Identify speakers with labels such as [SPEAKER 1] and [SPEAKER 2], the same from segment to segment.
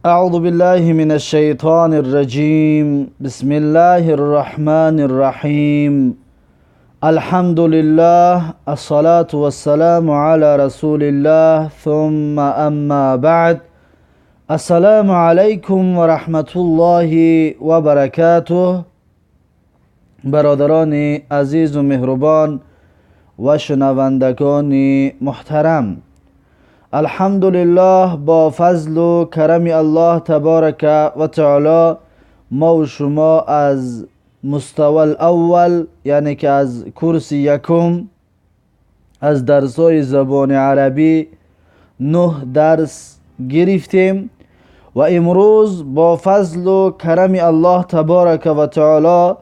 [SPEAKER 1] أعوذ بالله من الشيطان الرجيم. بسم الله الرحمن الرحيم. الحمد لله، الصلاة والسلام على رسول الله، ثم أما بعد. السلام عليكم ورحمة الله وبركاته. برادران عزیز و مهربان و شنوندگان محترم، الحمدلله با فضل و کرم الله تبارک و تعالی ما و شما از مستوى الاول، یعنی که از کورس یکم از درسای زبان عربی 9 درس گرفتیم و امروز با فضل و کرم الله تبارک و تعالی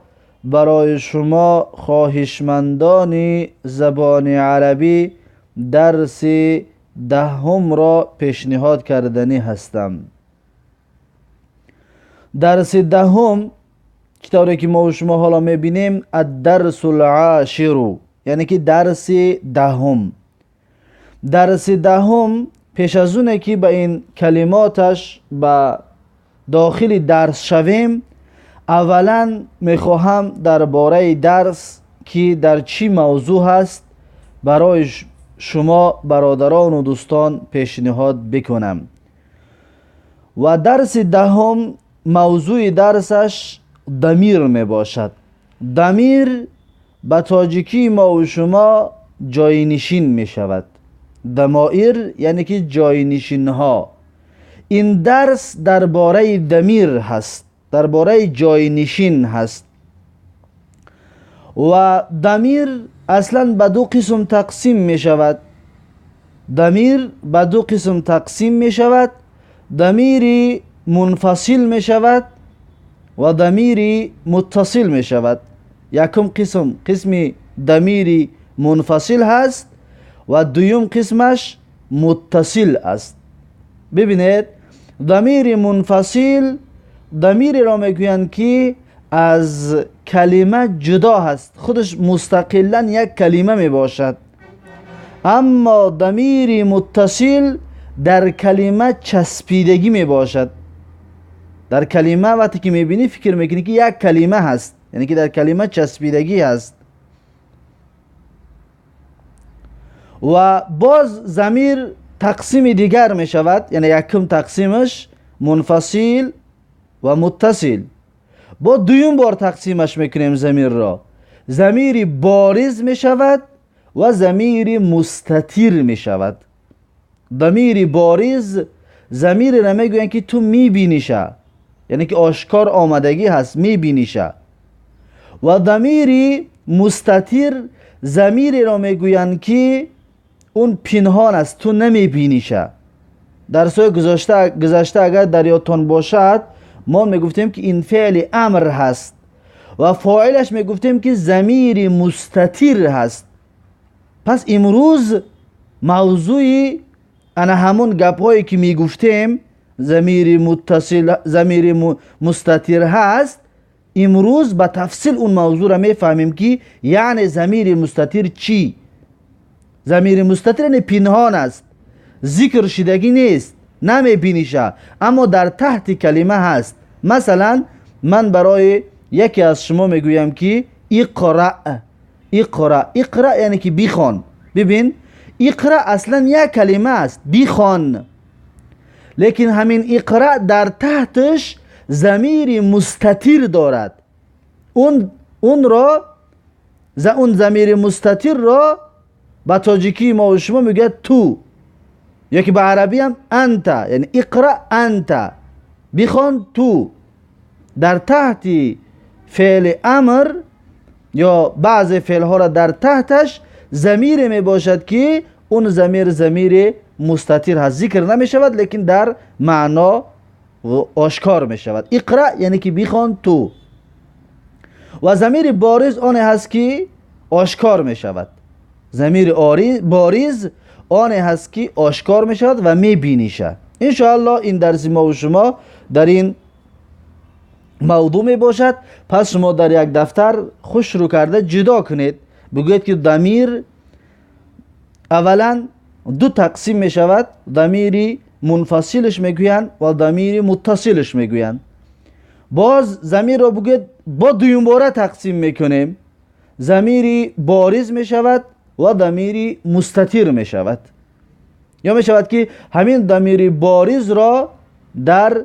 [SPEAKER 1] برای شما خواهشمندان زبان عربی درس 10 را پیشنهاد کردنی هستم. درس 10 طوری که ما و شما حالا میبینیم الدرس العاشر، یعنی که درس 10. درس 10 پیش از اونه که به این کلماتش به داخل درس شویم، اولا میخواهم درباره درس که در چی موضوع هست برای شما برادران و دوستان پیشنهاد بکنم. و درس 10 موضوع درسش ضمیر می باشد. ضمیر به تاجیکی ما و شما جاینشین می شود. ضمائر یعنی که جاینشین ها. این درس درباره ضمیر هست، درباره جاینشین هست. و ضمیر اصلا به 2 قسم تقسیم می شود. ضمیر به 2 قسم تقسیم می شود. ضمیر منفصل می شود و ضمیر متصل می شود. یکم قسم ضمیر منفصل هست و دوم قسمش متصل است. ببینید، ضمیر منفصل ضمیری را میگویند که از کلمه جدا هست، خودش مستقلا یک کلمه می باشد. اما ضمیر متصل در کلمه چسبیدگی می باشد. در کلمه وقتی که میبینی فکر میکنی که یک کلمه هست، یعنی که در کلمه چسبیدگی هست. و باز ضمیر تقسیم دیگر می شود، یعنی یکم تقسیمش منفصل و متصل. با دوم بار تقسیمش میکنیم ضمیر را. ضمیر بارز می شود و ضمیر مستتر می شود. ضمیر بارز ضمیر را میگویند که تو میبینیشه، یعنی که آشکار آمدگی هست، میبینیشه. و ضمیر مستتر ضمیر را میگویند که اون پنهان است، تو نمیبینیشه. در سوی گذشته اگر در یادتان باشد ما میگفتیم که این فعل امر هست و فاعلش میگفتیم که ضمیر مستتر هست. پس امروز موضوع انا همون گپ هایی که میگفتیم ضمیر متصل ضمیر مستتر هست، امروز به تفصیل اون موضوع را میفهمیم که یعنی ضمیر مستتر چی. ضمیر مستتر یعنی پنهان است، ذکر شدگی نیست، نمیبینیشه، اما در تحت کلمه هست. مثلا من برای یکی از شما میگویم که اقرأ. اقرأ، اقرأ یعنی که بخوان. ببین، اقرأ اصلا یک کلمه است، بخوان. لیکن همین اقرأ در تحتش ضمیر مستتر دارد. اون ضمیر مستتر را با تاجیکی ما و شما میگه تو، یکی به عربی هم انت، یعنی اقرأ انت، بخوان تو. در تحت فعل امر یا بعض فعل ها را در تحتش ضمیر می باشد که اون ضمیر مستتر هست، ذکر نمی شود لیکن در معنا آشکار می شود. اقرأ یعنی که بخوان تو. و ضمیر بارز آن هست که آشکار می شود. ضمیر بارز آن هست که آشکار می شود و می بینیشه. انشاءالله این درس ما و شما در این موضوع می باشد. پس شما در یک دفتر خوش رو کرده جدا کنید، بگوید که ضمیر اولا 2 تقسیم می شود. ضمیر منفصلش میگویند و ضمیر متصلش میگویند. باز ضمیر را بگید با دویم باره تقسیم میکنیم. ضمیری بارز میشود و ضمیری مستتر میشود. یا میشود که همین ضمیر بارز را در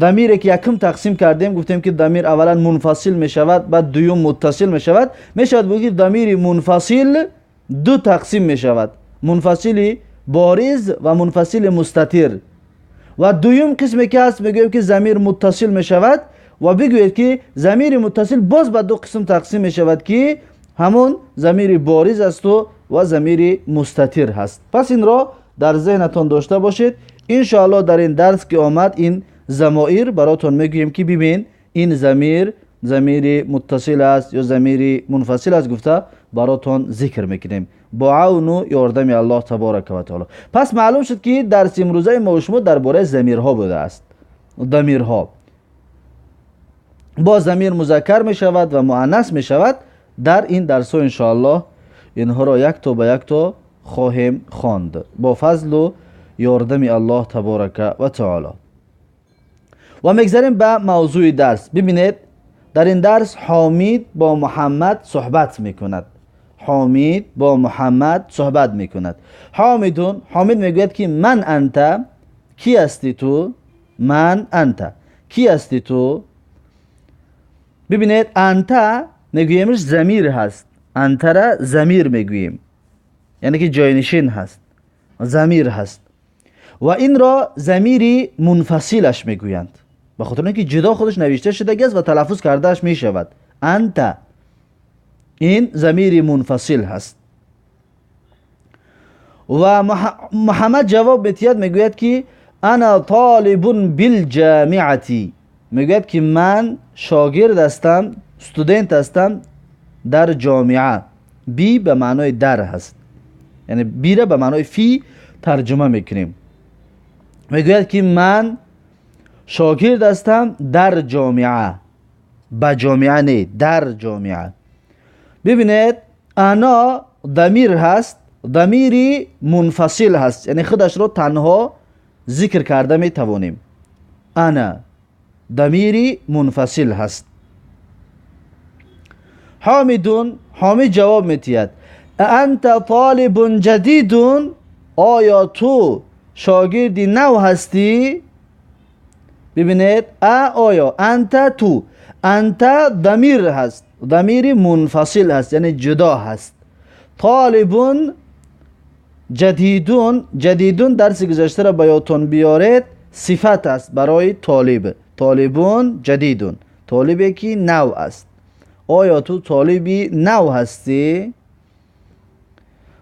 [SPEAKER 1] ضمیری که یکم تقسیم کردیم، گفتیم که ضمیر اولا منفصل میشود بعد دوم متصل میشود، میشود بگید ضمیر منفصل دو تقسیم میشود، منفصل بارز و منفصل مستتر. و دوم قسمی که هست میگویم که ضمیر متصل میشود و بگوید که ضمیر متصل باز به دو قسم تقسیم میشود که همون ضمیر بارز است و ضمیر مستتر هست. پس این را در ذهنتون داشته باشید. انشاءالله در این درس که آمد این ضمایر براتون میگویم که ببین این ضمیر متصل است یا ضمیر منفصل است گفته براتون ذکر میکنیم با عون و یاردم الله تبارک و تعالی. پس معلوم شد که درس امروزه ما و شما درباره ضمیرها بوده است. ضمیرها با ضمیر مذکر می شود و مؤنث می شود. در این درس ها انشاءالله اینها را یک تا خواهیم خواند با فضل و یاردم الله تبارک و تعالی. و میگذاریم به موضوع درس. ببینید در این درس حامد با محمد صحبت میکند. حامد با محمد صحبت میکند. حامد میگوید که من انت، کی هستی تو؟ من انت، کی هستی تو؟ ببینید انت میگویمش ضمیر هست. انت را ضمیر میگوییم، یعنی که جاینشین هست، ضمیر هست. و این را ضمیر منفصلش میگویند به خاطر اینکه جدا خودش نوشته شده است و تلفظ کردهش می شود. انت این ضمیر منفصل هست. و محمد جواب میتید میگوید که انا طالب بالجامعه، میگوید که من شاگرد هستم، استودنت هستم در جامعه. بی به معنای در هست، یعنی بی را به معنای فی ترجمه میکنیم. میگوید که من شاگرد هستم در جامعه، به جامعه نه، در جامعه. ببینید انا ضمیر هست، ضمیری منفصل هست، یعنی خودش رو تنها ذکر کرده می توانیم. انا ضمیری منفصل هست. حامد جواب میتید انت طالب جدید، آیا تو شاگردی نو هستی؟ ببینید آیا انت تو، انت ضمیر هست، ضمیر منفصل هست یعنی جدا هست. طالبون جدیدون درس گذشته را بیاتون بیارید صفت است برای طالب. طالبون جدیدون، طالبی که نو است. آیا تو طالبی نو هستی؟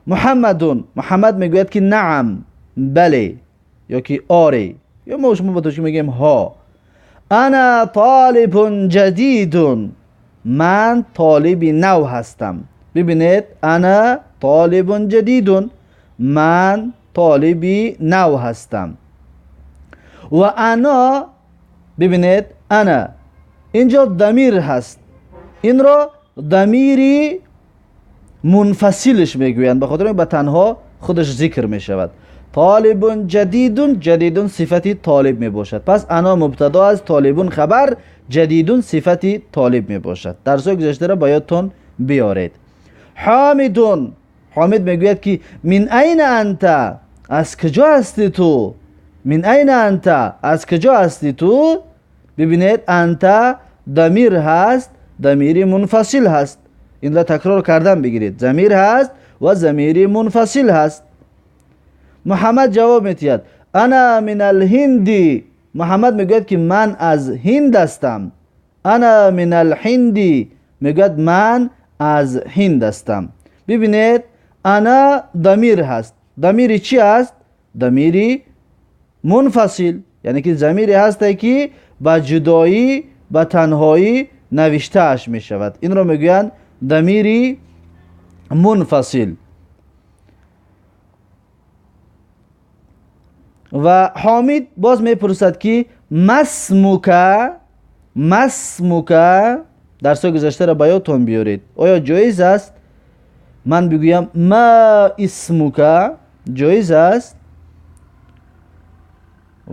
[SPEAKER 1] محمد میگوید که نعم، بله، یا که آره، یا ما شما با توشی میگیم ها. انا طالب جدید، من طالبی نو هستم. ببینید انا طالب جدید، من طالبی نو هستم. و انا، ببینید انا اینجا ضمیر هست، این را ضمیری منفصلش میگویند به خاطر به تنها خودش ذکر می شود. طالب جدیدون صفتی طالب می باشد. پس انا مبتدا از طالبون خبر، جدیدون صفتی طالب می باشد. درس گذشته را باید بیارید. حامد میگوید که من این انت، از کجا هستی تو؟ من این انت، از کجا هستی تو؟ ببینید انت ضمیر هست، ضمیر منفصل هست. این را تکرار کردن بگیرید، ضمیر هست و ضمیر منفصل هست. محمد جواب میتید انا من الهندی، محمد میگوید که من از هند هستم. انا من الهندی، میگوید من از هند هستم. ببینید انا ضمیر هست، ضمیر چی هست؟ ضمیر منفصل، یعنی که ضمیری هست که با جدایی با تنهایی نوشته اش می شود. این را میگویند ضمیری منفصل. و حامد باز میپرسد که مسموک درس گذشته را بیاتون بیارید، آیا جایز است من بگویم ما اسموک؟ جایز است؟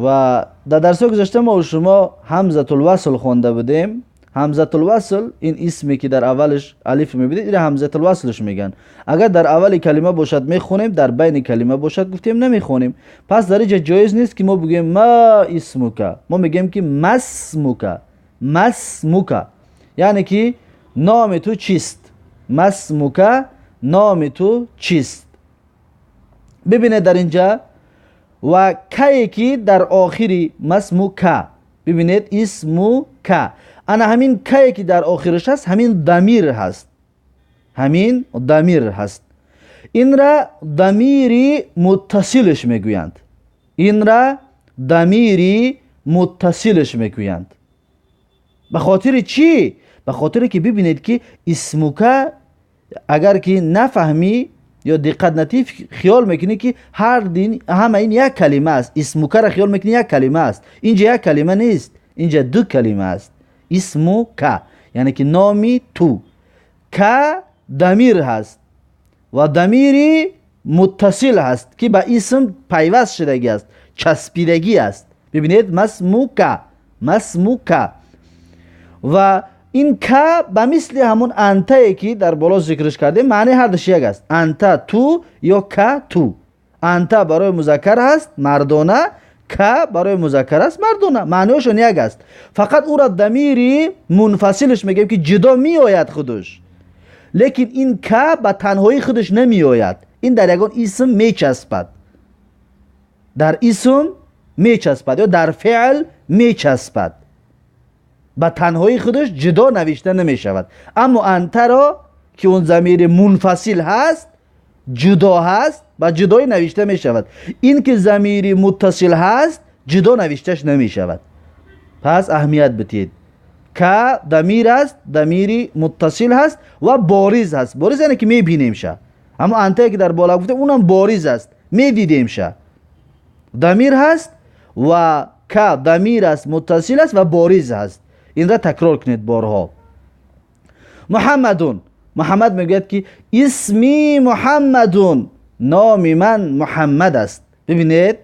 [SPEAKER 1] و در درس گذشته ما و شما همزه الوصل خونده بودیم. همزه الوصل این اسمی که در اولش الف میبینید این همزه الوصلش میگن. اگر در اول کلمه باشد میخونیم، در بین کلمه باشد گفتیم نمیخونیم. پس در اینجا جایز نیست که ما بگیم ما اسمک، ما میگیم که مسمک. مسمک یعنی که نام تو چیست. مسمک نام تو چیست. ببینید در اینجا و که که در آخری مسموکه، ببینید اسموکه، انا همین که که در آخرش هست همین ضمیر هست، همین ضمیر هست. این را ضمیری متصلش میگویند، این را ضمیری متصلش میگویند. به خاطر چی؟ به خاطر که ببینید که اسموکه اگر که نفهمی یا دقت نتی خیال میکنی که همه این یک کلمه است. اسموکه را خیال میکنی یک کلمه است. اینجا یک کلمه نیست، اینجا دو کلمه است. اسموکه یعنی که نامی تو، که ضمیر هست و ضمیری متصل هست که به اسم پیوست شدگی است، چسبیدگی است. ببینید مسموکه، مسموکه. و این که به مثل همون انته که در بالا ذکرش کرده معنی هر دوش یک است. انته تو یا که تو. انته برای مذکر هست مردانه، که برای مذکر است مردانه، معنیشون یک است. فقط او را ضمیری منفصلش میگیم که جدا می آید خودش، لیکن این که به تنهایی خودش نمی آید. این در یگان اسم می چسبد، در اسم می چسبد یا در فعل می چسبد، به تنهایی خودش جدا نوشته نمی شود. اما انت را که اون ضمیر منفصل هست، جدا هست، با جدای نوشته می شود. این که ضمیر متصل هست جدا نوشتهش نمی شود. پس اهمیت بدید که ضمیر است، ضمیری متصل هست و بارز هست. بارز یعنی که می بینیم شه. اما انت که در بالا گفتم اونم بارز است، می دیدیم شه. ضمیر هست و که ضمیر است، متصل است و بارز هست. این را تکرار کنید بارها. محمدون، محمد میگوید که اسمی محمدون، نام من محمد است. ببینید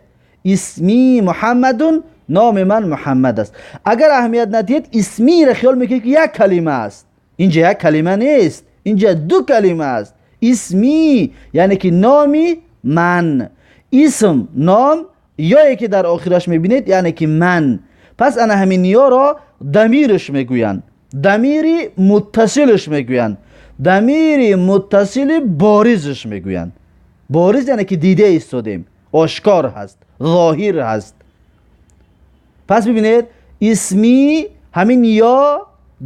[SPEAKER 1] اسمی محمدون، نام من محمد است. اگر اهمیت ندید اسمی را خیال میکنید که یک کلمه است. اینجا یک کلمه نیست، اینجا دو کلمه است. اسمی یعنی که نامی من، اسم نام یا که در آخرش میبینید یعنی که من. پس انا همین یا را ضمیرش میگویند، ضمیری متصلش میگویند، ضمیری متصل بارزش میگویند. بارز یعنی که دیده ایستادیم، آشکار هست، ظاهر هست. پس ببینید اسمی همین یا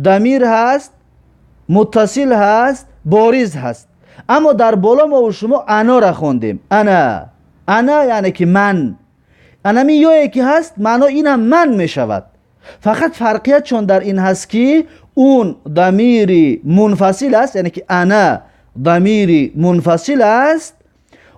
[SPEAKER 1] ضمیر هست، متصل هست، بارز هست. اما در بالا ما و شما انا را خوندیم. انا، انا یعنی که من. انا می یا که هست معنا اینم من می شود. فقط فرقیت چون در این هست که اون ضمیری منفصل است، یعنی که انا ضمیری منفصل است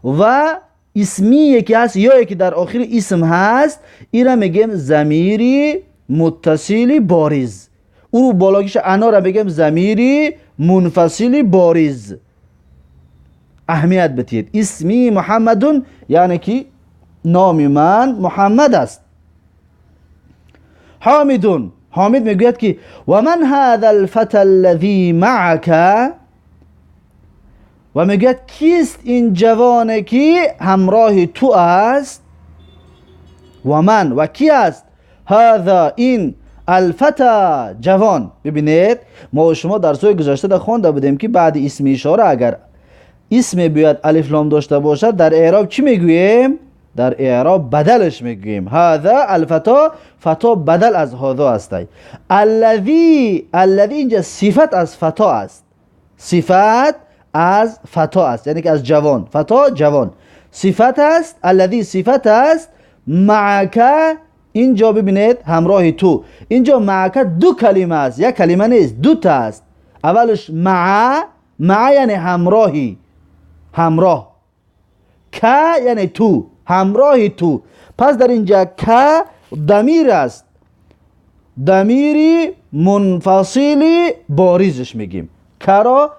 [SPEAKER 1] و اسمی که هست یا که در آخر اسم هست، این را میگیم ضمیری متصل بارز. او رو بالاگیش انا را میگیم ضمیری منفصل بارز. اهمیت بدید. اسمی محمدون یعنی که نام من محمد است. حامدون، حامد میگوید که و من هذا الفتى الذي معك، و میگوید کیست این جوانه که همراه تو است. و من و کی است؟ هذا این الفتى جوان. ببینید ما و شما در سوی گذشته در خوانده بودیم که بعد اسم اشاره اگر اسم بیاد الف لام داشته باشد در اعراب چی میگوییم؟ در اعراب بدلش میگوییم. هذا الفتا، فتا بدل از هذا است. الذی، الذی اینجا صفت از فتا است، صفت از فتا است، یعنی که از جوان. فتا جوان صفت است، الذی صفت است. معک اینجا ببینید همراه تو. اینجا معک دو کلمه است، یک کلمه نیست، دو تا است. اولش مع، مع یعنی همراهی، همراه. که یعنی تو، همراه تو. پس در اینجا که ضمیر است، ضمیری منفصلی بارزش میگیم. که را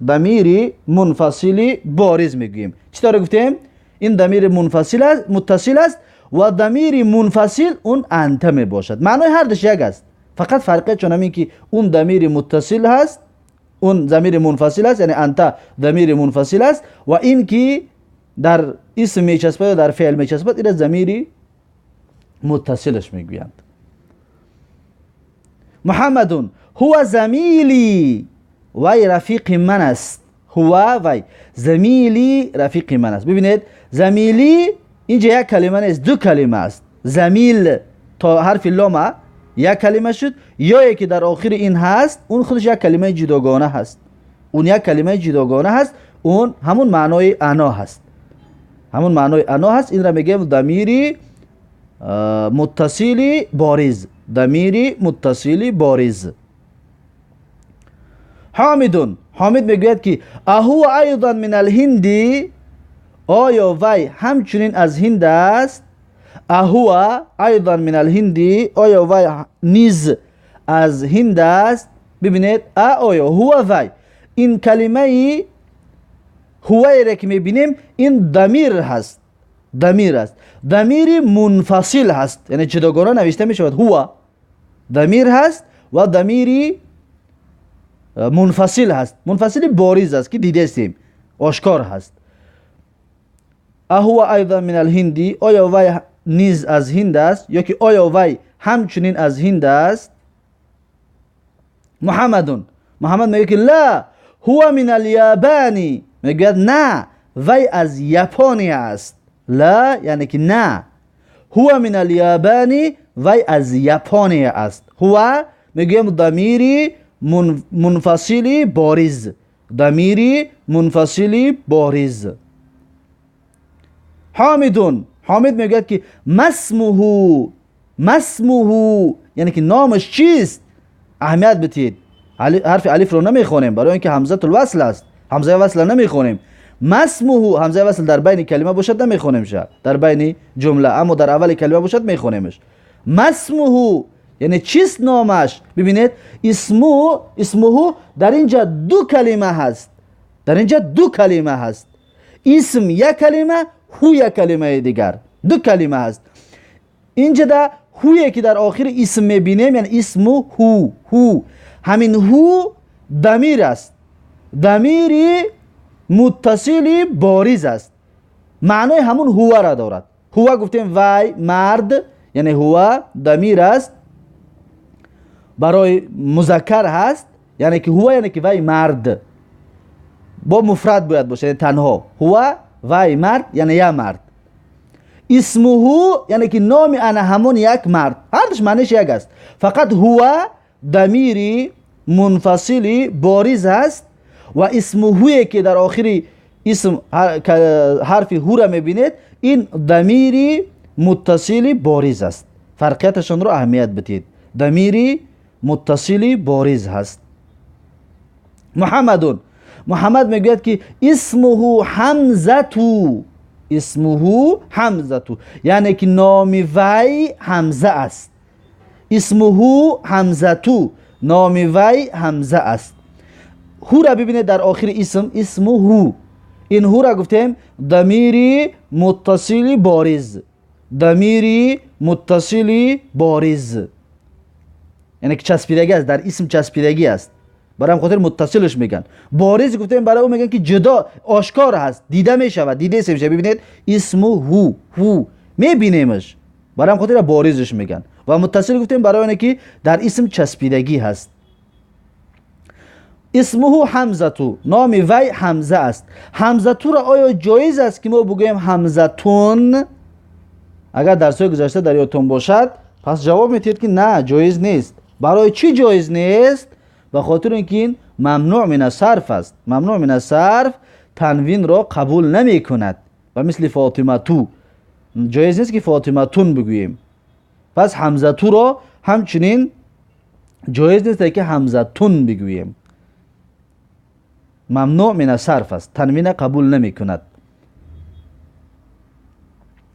[SPEAKER 1] ضمیری منفصلی بارز میگیم. چطور گفتیم؟ این ضمیر منفصل است، متصل است و ضمیر منفصل اون انت می باشد. معنای هر دوش یک است، فقط فرقه چون همین که اون ضمیر متصل هست، اون ضمیر منفصل است، یعنی انت ضمیر منفصل است و این که در اسم می چسبد و در فعل می چسبد این ضمیر متصلش میگویند. محمد هو زمیلی، وی رفیق من است. هو وی زمیلی رفیق من است. ببینید زمیلی اینجا یک کلمه نیست، دو کلمه است. زمیل تا حرف لام یک کلمه شد، یا یکی در آخر این هست اون خودش یک کلمه جداگانه هست. اون یک کلمه جداگانه هست، اون همون معنای انا هست، همون معنای انا هست. این را میگیم ضمیر متصلی بارز، ضمیر متصلی بارز. حامد، حامد میگوید که اهو ایضا من الهندی، آیا وی همچنین از هند است. اهو ایضا من الهندی، آیا وی نیز از هند است. ببینید آیا هو وی، این کلمه هوایی را که میبینیم این ضمیر هست، ضمیر است، ضمیر منفصل هست، یعنی جداگانه نوشته میشود. هو ضمیر هست و ضمیر منفصل هست، منفصل بارز است که دیده استیم، آشکار هست. اهو ایضا من الهندی، آیا وی نیز از هند است، یا که آیا وی همچنین از هند است. محمد، محمد میگه که لا هو من الیابانی، میگه نه وی از یپانی است. لا یعنی که نه، هو من الیابانی وی از یپانی است. هو میگیم ضمیر منفصلی بارز، ضمیر منفصلی بارز. حامدون، حامد میگه که مسمه، مسمه یعنی که نامش چیست. اهمیت بدید، حرف الف رو نمیخونیم برای اینکه همزه الوصل است، همزه وصل نمیخونیم. مسمه همزه وصل در بین کلمه باشد نمیخونیم شه، در بین جمله، اما در اول کلمه باشد میخونیمش. مسمه یعنی چیست نامش. ببینید اسمه در اینجا دو کلمه هست، در اینجا دو کلمه هست. اسم یک کلمه، هو یک کلمه دیگر، دو کلمه هست. اینجا در هویی که در آخر اسم میبینیم یعنی اسم هو، همین هو ضمیر است، ضمیر متصلی بارز است، معنای همون هو را دارد. هو گفتیم وی مرد، یعنی هو ضمیر است، برای مذکر هست، یعنی که هو یعنی که وی مرد، با مفرد باید باشه، یعنی تنها. هو وی مرد یعنی یا مرد. اسمه یعنی که نام انا همون یک مرد، هرش معنیش یک است، فقط هو ضمیر منفصلی بارز است و اسمه که در آخری اسم حرف هو را میبینید این ضمیر متصلی بارز است. فرقیتشون رو اهمیت بدید، ضمیر متصلی بارز هست. محمدون، محمد میگوید که اسمه حمزتو، اسمه حمزتو یعنی که نام وی حمزه است. اسمه حمزتو، نام وی حمزه است. هو را ببینید در آخر اسم، اسمه هو، این هو را گفتیم ضمیر متصلی بارز، ضمیر متصلی بارز یعنی که چسبیدگی است، در اسم چسبیدگی است، برای هم خاطر متصلش میگن. بارز گفتیم برای اون میگن که جدا آشکار هست، دیده میشود، دیده میشه. ببینید اسم هو میبینیمش، برای هم خاطر بارزش میگن. و متصل گفتیم برای اونه که در اسم چسبیدگی هست. اسمه حمزتو، نام وی حمزه است. حمزتو را آیا جایز است که ما بگویم حمزتون؟ اگر درسای گذشته در یادتون باشد پس جواب میتید که نه جایز نیست. برای چی جایز نیست؟ به خاطر اینکه این ممنوع من الصرف است. ممنوع من الصرف تنوین را قبول نمی کند و مثل فاطمه تو جایز نیست که فاطمه تون بگوییم. پس حمزه تو را همچنین جایز نیست که حمزه تون بگوییم، ممنوع من الصرف است، تنوین قبول نمی کند.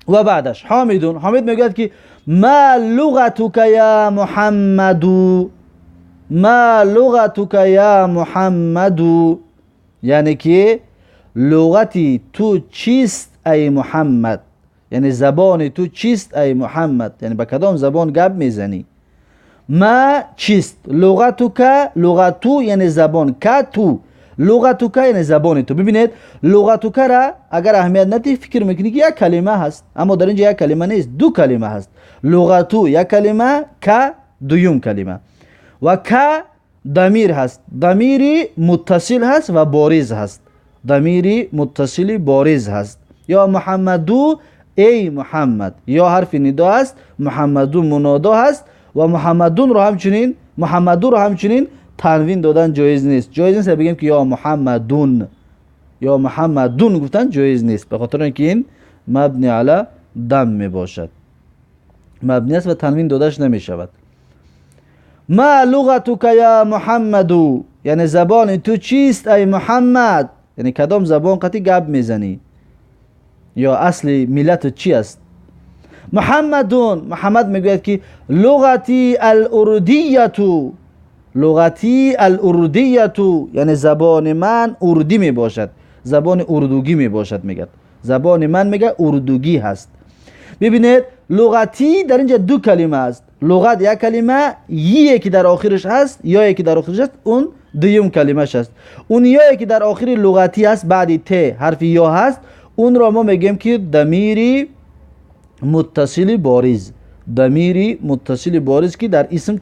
[SPEAKER 1] و بعدش حامدون، حامد میگوید که ما لغتک یا محمدو، ما لغتک یا محمدو یعنی که لغتی تو چیست ای محمد. یعنی زبان تو چیست ای محمد، یعنی به کدام زبان گپ میزنی. ما چیست، لغتو یعنی زبان، که تو لغتو که یعنی زبان تو. ببینید لغتو که را اگر اهمیت ندی فکر میکنی که یک کلمه هست، اما در اینجا یک کلمه نیست، دو کلمه هست. لغتو یک کلمه، که دویم کلمه. و که ضمیر هست، ضمیری متصل هست و بارز هست، ضمیری متصل بارز هست. یا محمدو ای محمد، یا حرف ندا است، محمدو منادا هست و محمدون رو همچنین، محمدو رو همچنین تنوین دادن جایز نیست. جایز نیست بگیم که یا محمدون، یا محمدون گفتن جایز نیست، به خاطر اینکه این مبنی علی دم می باشد، مبنی است و تنوین دادش نمی شود. ما لغتک یا محمدو، یعنی زبان تو چیست ای محمد، یعنی کدام زبان قطعی گپ میزنی یا اصل ملت چی است. محمدون، محمد میگوید که لغتی الاردیتو، لغتی الاردیتو یعنی زبان من اردی می باشد، زبان اردوگی می باشد. میگه زبان من میگه اردوگی هست. ببینید لغتی در اینجا دو کلمه است، لغت یک کلمه، یکی در آخرش هست، یا یکی در آخرش هست، اون دوم کلمهش هست. اون یا یکی در آخر لغتی هست، بعد ت حرف یا هست، اون را ما میگیم که ضمیری متصل بارز، ضمیری متصل بارز که در اسم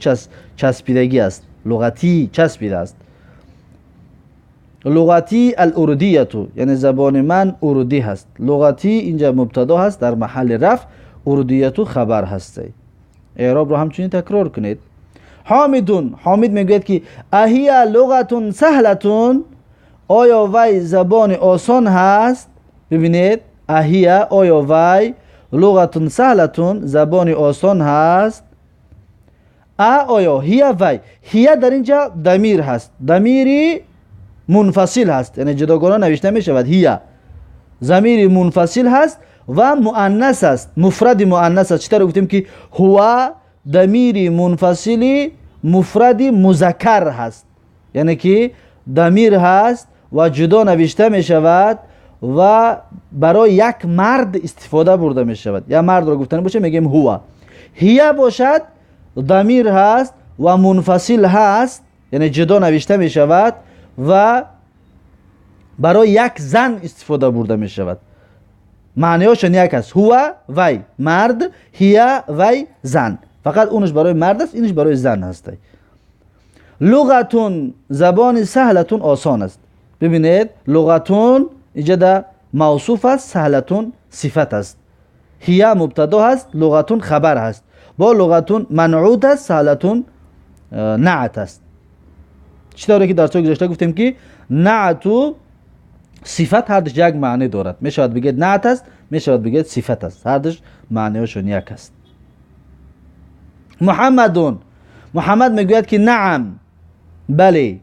[SPEAKER 1] چسبیدگی است، لغتی چسبیده است. لغتی الاردیتو یعنی زبان من اردی هست. لغتی اینجا مبتدا هست در محل رفع، اردیتو خبر هسته. اعراب رو همچنین تکرار کنید. حامدون، حامد میگوید که اهی لغتون سهلتون، آیا وی زبان آسان هست. ببینید اهی آیا وی لغتون سهلتون زبان آسان هست. آیا هی وی، هی در اینجا ضمیر هست، ضمیری منفصل هست، یعنی جداگانه نوشته می شود. هی ضمیر منفصل هست و مؤنث است، مفرد مؤنث است. چطور گفتیم که هو ضمیر منفصلی مفرد مذکر هست، یعنی که ضمیر هست و جدا نوشته می شود و برای یک مرد استفاده برده می شود. یا مرد را گفتن باشه میگیم هو. هی باشد ضمیر هست و منفصل هست، یعنی جدا نوشته می شود و برای یک زن استفاده برده می شود. معنیاشون یک است، هو وی مرد، هی وی زن. فقط اونش برای مرد است، اینش برای زن هست. لغتون زبان سهلتون آسان است. ببینید لغتون اینجا در موصوف است، سهلتون صفت است، هی مبتدا هست، لغتون خبر هست. با لغتون منعوت است، سهلتون نعت است. چطوری که در سوی گذشته گفتیم که نعت و صفت هر دش یک معنی دارد، می شود بگید نعت است، می شود بگید صفت است، هر دش معنیشون یک است. محمدون، محمد میگوید که نعم بله،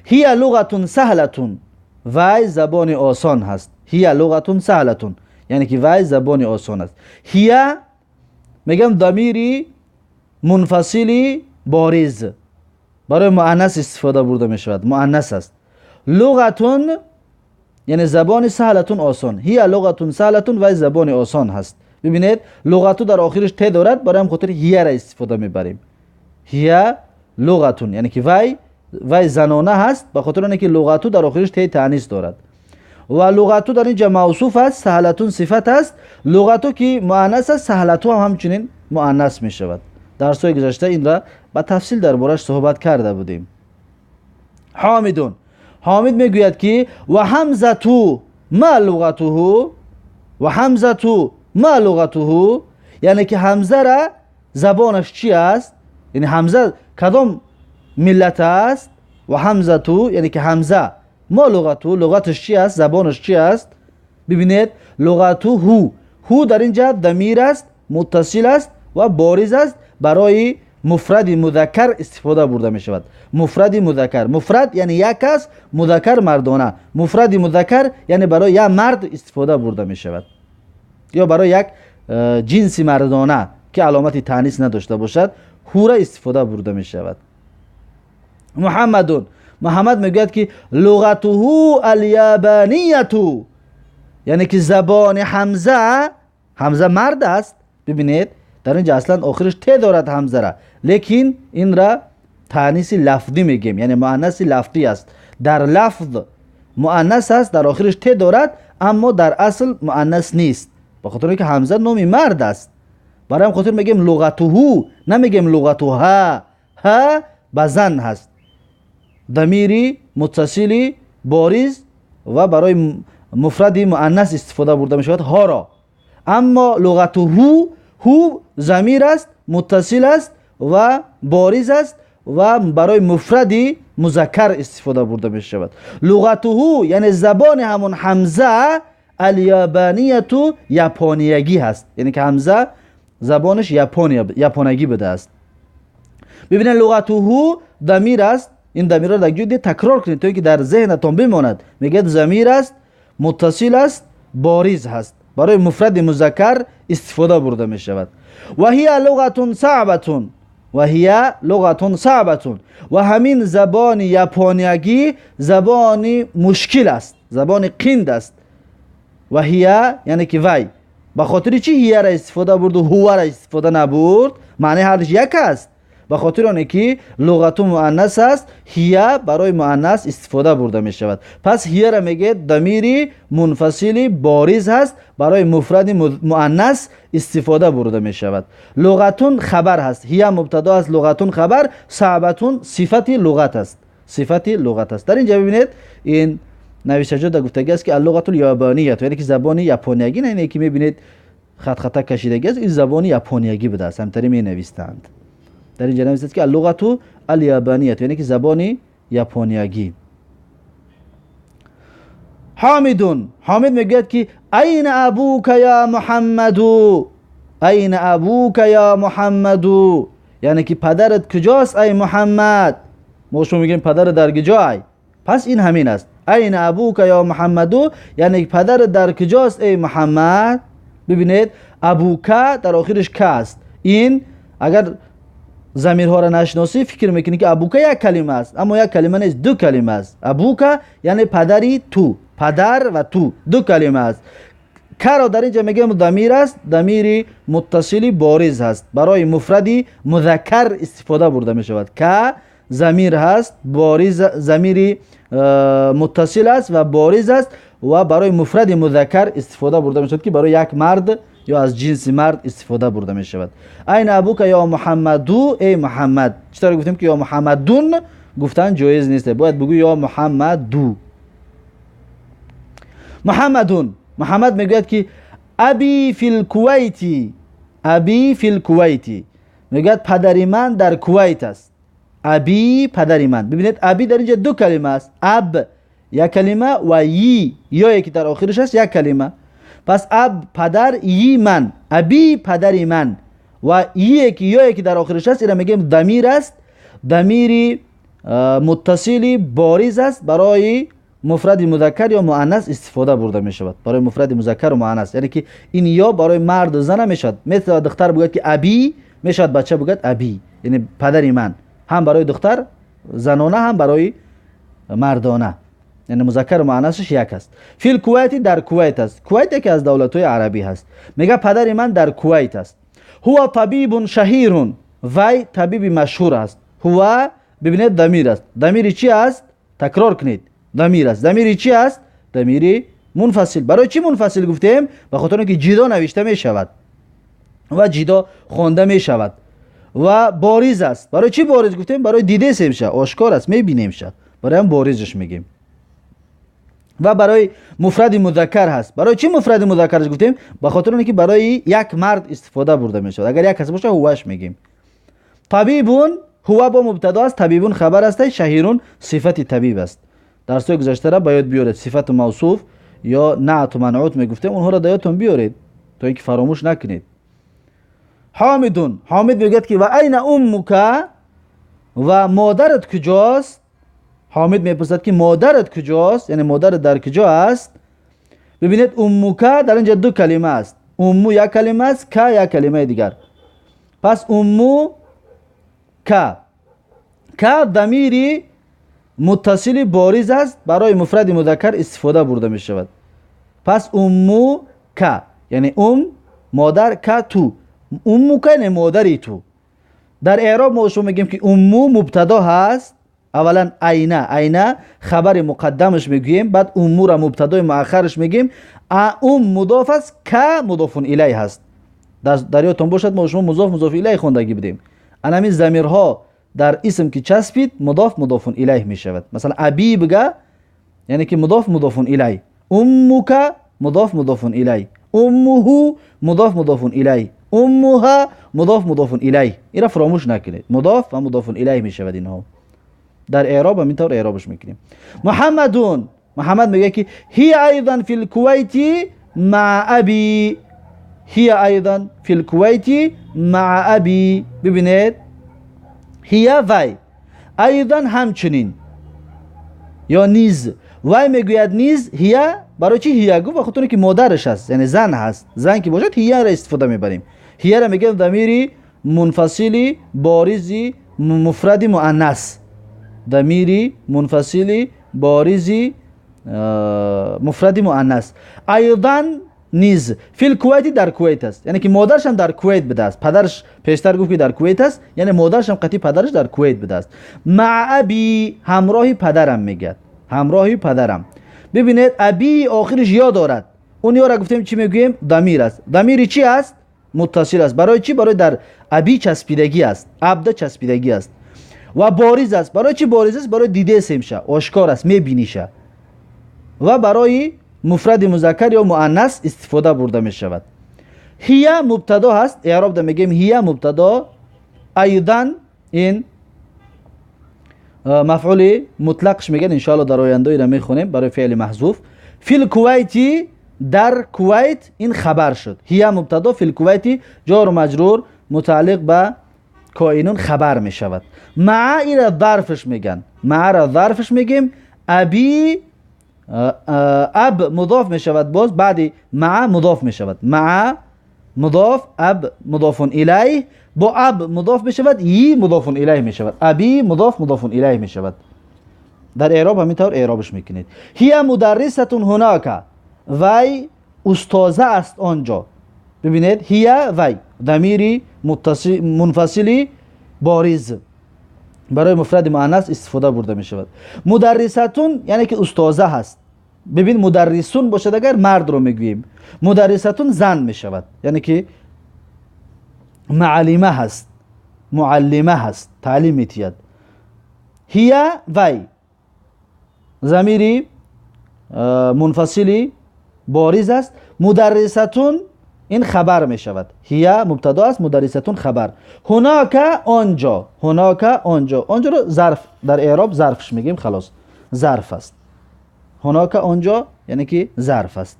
[SPEAKER 1] هی لغتون سهلتون وی زبان آسان هست. هی لغتون سهلتون یعنی که وی زبان آسان است. هی میگم ضمیری منفصلی بارز، برای مؤنث استفاده برده می شود، مؤنث است. لغتون یعنی زبان سهلتون آسان، هی لغتون سهلتون وی زبان آسان هست. ببینید لغتو در آخرش ت دارد، برای هم خاطر هی را استفاده میبریم. هی لغتون یعنی که وی زنانه هست، به خاطر اینکه لغتو در آخرش ت تانیث دارد. و لغتو در اینجا موصوف است، سهلتون صفت است. لغتو که مؤنث است، سهلتو هم همچنین مؤنث می شود. در سوی گذشته این را با تفصیل دربارش صحبت کرده بودیم. حامدون، حامد میگوید که و حمزتو ما لغته، و حمزتو ما لغته یعنی که حمزه را زبانش چی است، یعنی حمزه کدام ملت است. و حمزتو یعنی که حمزه ما لغتو لغتش چی است، زبانش چی است. ببینید لغتو هو در اینجا ضمیر است، متصل است و بارز است، برای مفرد مذکر استفاده برده می شود. مفرد مذکر، مفرد یعنی یک است، مذکر مردانه. مفرد مذکر یعنی برای یک مرد استفاده برده می شود یا برای یک جنس مردانه که علامت تانیث نداشته باشد، هو را استفاده برده می شود. محمدون، محمد میگوید که لغته الیابانیتو یعنی که زبان حمزه حمزه مرد است. ببینید در اینجا اصلا آخرش ت دارد حمزه را، لیکن این را تانیث لفظی میگیم، یعنی مؤنث لفظی است. در لفظ مؤنث است، در آخرش ت دارد، اما در اصل مؤنث نیست، به خاطر اینکه حمزه نومی مرد است. برای همین خاطر میگیم لغته، نمیگیم لغتها. ها بزن هست، ضمیری متصلی بارز و برای مفرد مؤنث استفاده برده میشود ها را. اما لغته هو ضمیر است، متصل است و بارز است و برای مفرد مذکر استفاده برده میشود. لغته یعنی زبان همون حمزه الیابانیه یابانیگی هست، یعنی که حمزه زبانش یابانیگی بوده است. ببینید لغته ضمیر است، این ضمیر را دیگه تکرار کنید تا اینکه در ذهنتون بماند. میگه ضمیر است، متصل است، بارز هست، برای مفرد مذکر استفاده برده می شود. و هی لغت صعبه، و هی لغت صعبه، و همین زبان یابانیگی زبان مشکل است، زبان قند است. و هی یعنی که وی، به خاطر چی هی را استفاده برد و هو را استفاده نبرد؟ معنی هرش یک است. به خاطر آنه که لغت مؤنث است، هی برای مؤنث استفاده برده می شود. پس هی را میگه ضمیر منفصل بارز هست، برای مفرد مؤنث استفاده برده می شود. لغتون خبر هست، هی مبتدا است، لغتون خبر، صعبتون صفت لغت است، صفت لغت است. در اینجا ببینید این نویسنده در گفتگی است که اللغت الیابانیه، یعنی که زبان یابانیگی، نه اینه که میبینید خط کشیدگی است، این زبان یابانیگی بوده است، همطوری می نویسند. در اینجا نوشته است که اللغت الیابانیه، یعنی که زبان یابانیگی. حامد میگوید که این ابوک یا محمد، این ابوک یا محمد، یعنی که پدرت کجاست ای محمد. ما شما میگیم پدر در کجای، پس این همین است. این ابوک یا محمد یعنی پدر در کجاست ای محمد. ببینید ابوک در آخرش که است. این اگر ضمیرها را نشناسی فکر میکنی که ابوک یک کلمه است، اما یک کلمه نیست، دو کلمه است. ابوک یعنی پدری تو، پدر و تو دو کلمه است. که را در اینجا میگیم ضمیر است، ضمیر متصل بارز هست، برای مفرد مذکر استفاده برده می شود. که ضمیر هست، بارز، ضمیر متصل است و بارز است و برای مفرد مذکر استفاده برده می شود که برای یک مرد یا از جنس مرد استفاده برده می شود. این ابوک یا محمدو، ای محمد. چطور گفتیم که یا محمدون گفتن جایز نیست، باید بگو یا محمدو. محمدون، محمد میگوید که ابی فی الکویتی، ابی فی الکویتی، میگوید پدری من در کویت است. ابی پدری من. ببینید ابی در اینجا دو کلمه است، اب یک کلمه و یی یا یکی در آخرش است یک کلمه. پس اب پدر، یی من، ابی پدری من و یکی یا یکی در آخرش است، این میگیم ضمیر است، ضمیر متصل بارز است، برای مفرد مذکر یا مؤنث استفاده برده می شود، برای مفرد مذکر و مؤنث. یعنی که این یا برای مرد و زن میشد، مثل دختر بگوید که ابی، میشد بچه بگوید ابی، یعنی پدری من، هم برای دختر زنانه هم برای مردانه، یعنی مذکر و مؤنثش یک است. فی الکویت در کویت است. کویت یکی از دولت‌های عربی هست. میگه پدری من در کویت است. هو طبیب شهیر، وی طبیب مشهور است. هو ببینید ضمیر است. ضمیر چی است؟ تکرار کنید. ضمیر است. ضمیر چی است؟ ضمیر منفصل. برای چی منفصل گفتیم؟ به خاطر اینکه جدا نوشته می شود و جدا خوانده می شود. و بارز است. برای چی بارز گفتیم؟ برای دیده میشه، آشکار است، میبینیم شه، برای هم بارزش میگیم. و برای مفرد مذکر هست. برای چی مفرد مذکرش گفتیم؟ به خاطر اینکه برای یک مرد استفاده برده میشه. اگر یک کس باشه هوش میگیم. طبیبون، هو با مبتدا است، طبیبون خبر است، شهیرون صفت طبیب است. درس‌های گذشته را باید بیارید، صفت موصوف یا نعت و منعوت میگفتیم، اونها را یادتون بیارید تا اینکه فراموش نکنید. حامدون، حامد میگه که و این امک، و مادرت کجاست؟ حامد میپرسد که مادرت کجاست، یعنی مادرت در کجا است؟ ببینید امک در اینجا دو کلمه است، امو یک کلمه است، که یک کلمه دیگر. پس امو که ضمیر متصل بارز است، برای مفرد مذکر استفاده برده می شود. پس امو که یعنی مادر که تو. امو که مادری تو. در اعراب ما شما میگیم که امو مبتدا هست، اولا اینا خبر مقدمش میگیم، بعد امو را مبتدای مؤخرش میگیم. مضاف است که مضاف الیه هست. در یادتون باشد ما شما مضاف الیه خوندگی بدیم. همین ضمیرها در اسم که چسبید مضاف الیه میشود. مثلا ابی بگه یعنی که مضاف الیه. امک مضاف الیه. امه مضاف الیه. امها مضاف الیه. اینا فراموش نکنید، مضاف و مضاف الیه میشود. اینها در اعراب هم اینطور اعرابش میکنیم. محمد میگه که هی ایضا فی الکویت مع ابی. هی ایضا فی الکویت مع ابی. ببینید هی وی، ایضا همچنین یا نیز. وی میگوید نیز. هی برای چی هی گفت؟ بخاطر که مادرش هست، یعنی زن هست. زن که باشد هی را استفاده میبریم. هی را میگیم ضمیر منفصلی بارزی مفرد مؤنث. ضمیر منفصلی بارزی مفرد مؤنث. ایضا نیز فی الکویت در کویت است، یعنی که مادرش هم در کویت بوده است. پدرش پیشتر گفت که در کویت است، یعنی مادرش هم قطعی پدرش در کویت بوده است. مع ابی همراهی پدرم میگه، همراهی پدرم. ببینید ابی آخرش یا دارد. اون یا را گفتیم چی میگوییم؟ ضمیر است. ضمیر چی است؟ متصل است. برای چی؟ برای در ابی چسبیدگی است، عبد چسبیدگی است. و بارز است. برای چی بارز است؟ برای دیده سمشه، آشکار است، میبینیشه. و برای مفرد مذکر یا مؤنث استفاده برده می شود. هی مبتدا هست، اعراب ده میگیم هی مبتدا. ایضا این مفعول مطلقش میگن، ان شاء الله در آینده ای را میخونیم برای فعل محذوف. فی الکویت در کویت این خبر شد. هی مبتدا، فی الکویت جار و مجرور متعلق به کائنون خبر می شود. مع این را ظرفش میگن، مع را ظرفش میگیم. ابی اب مضاف می شود، باز بعد مع مضاف می شود. مع مضاف، اب مضاف الیه. با اب مضاف می شود، یی مضاف الیه می شود. ابی مضاف الیه می شود. در اعراب همینطور اعرابش میکنید. هی مدرستون هناک، وی استاذه است آنجا. ببینید هی وی ضمیر منفصلی بارز برای مفرد مؤنث استفاده برده می شود. مدرستون یعنی که استاذه هست. ببین مدرسون باشد اگر مرد رو میگوییم، مدرستون زن می شود، یعنی که معلمه هست، معلمه هست، تعلیم میتید. هی وی ضمیری منفصلی بارز است. مدرستون این خبر می شود. هی مبتدا است، مدرستون خبر. هناک آنجا، هناک آنجا. آنجا رو ظرف در اعراب ظرفش میگیم، خلاص ظرف است. هناک آنجا یعنی که ظرف است.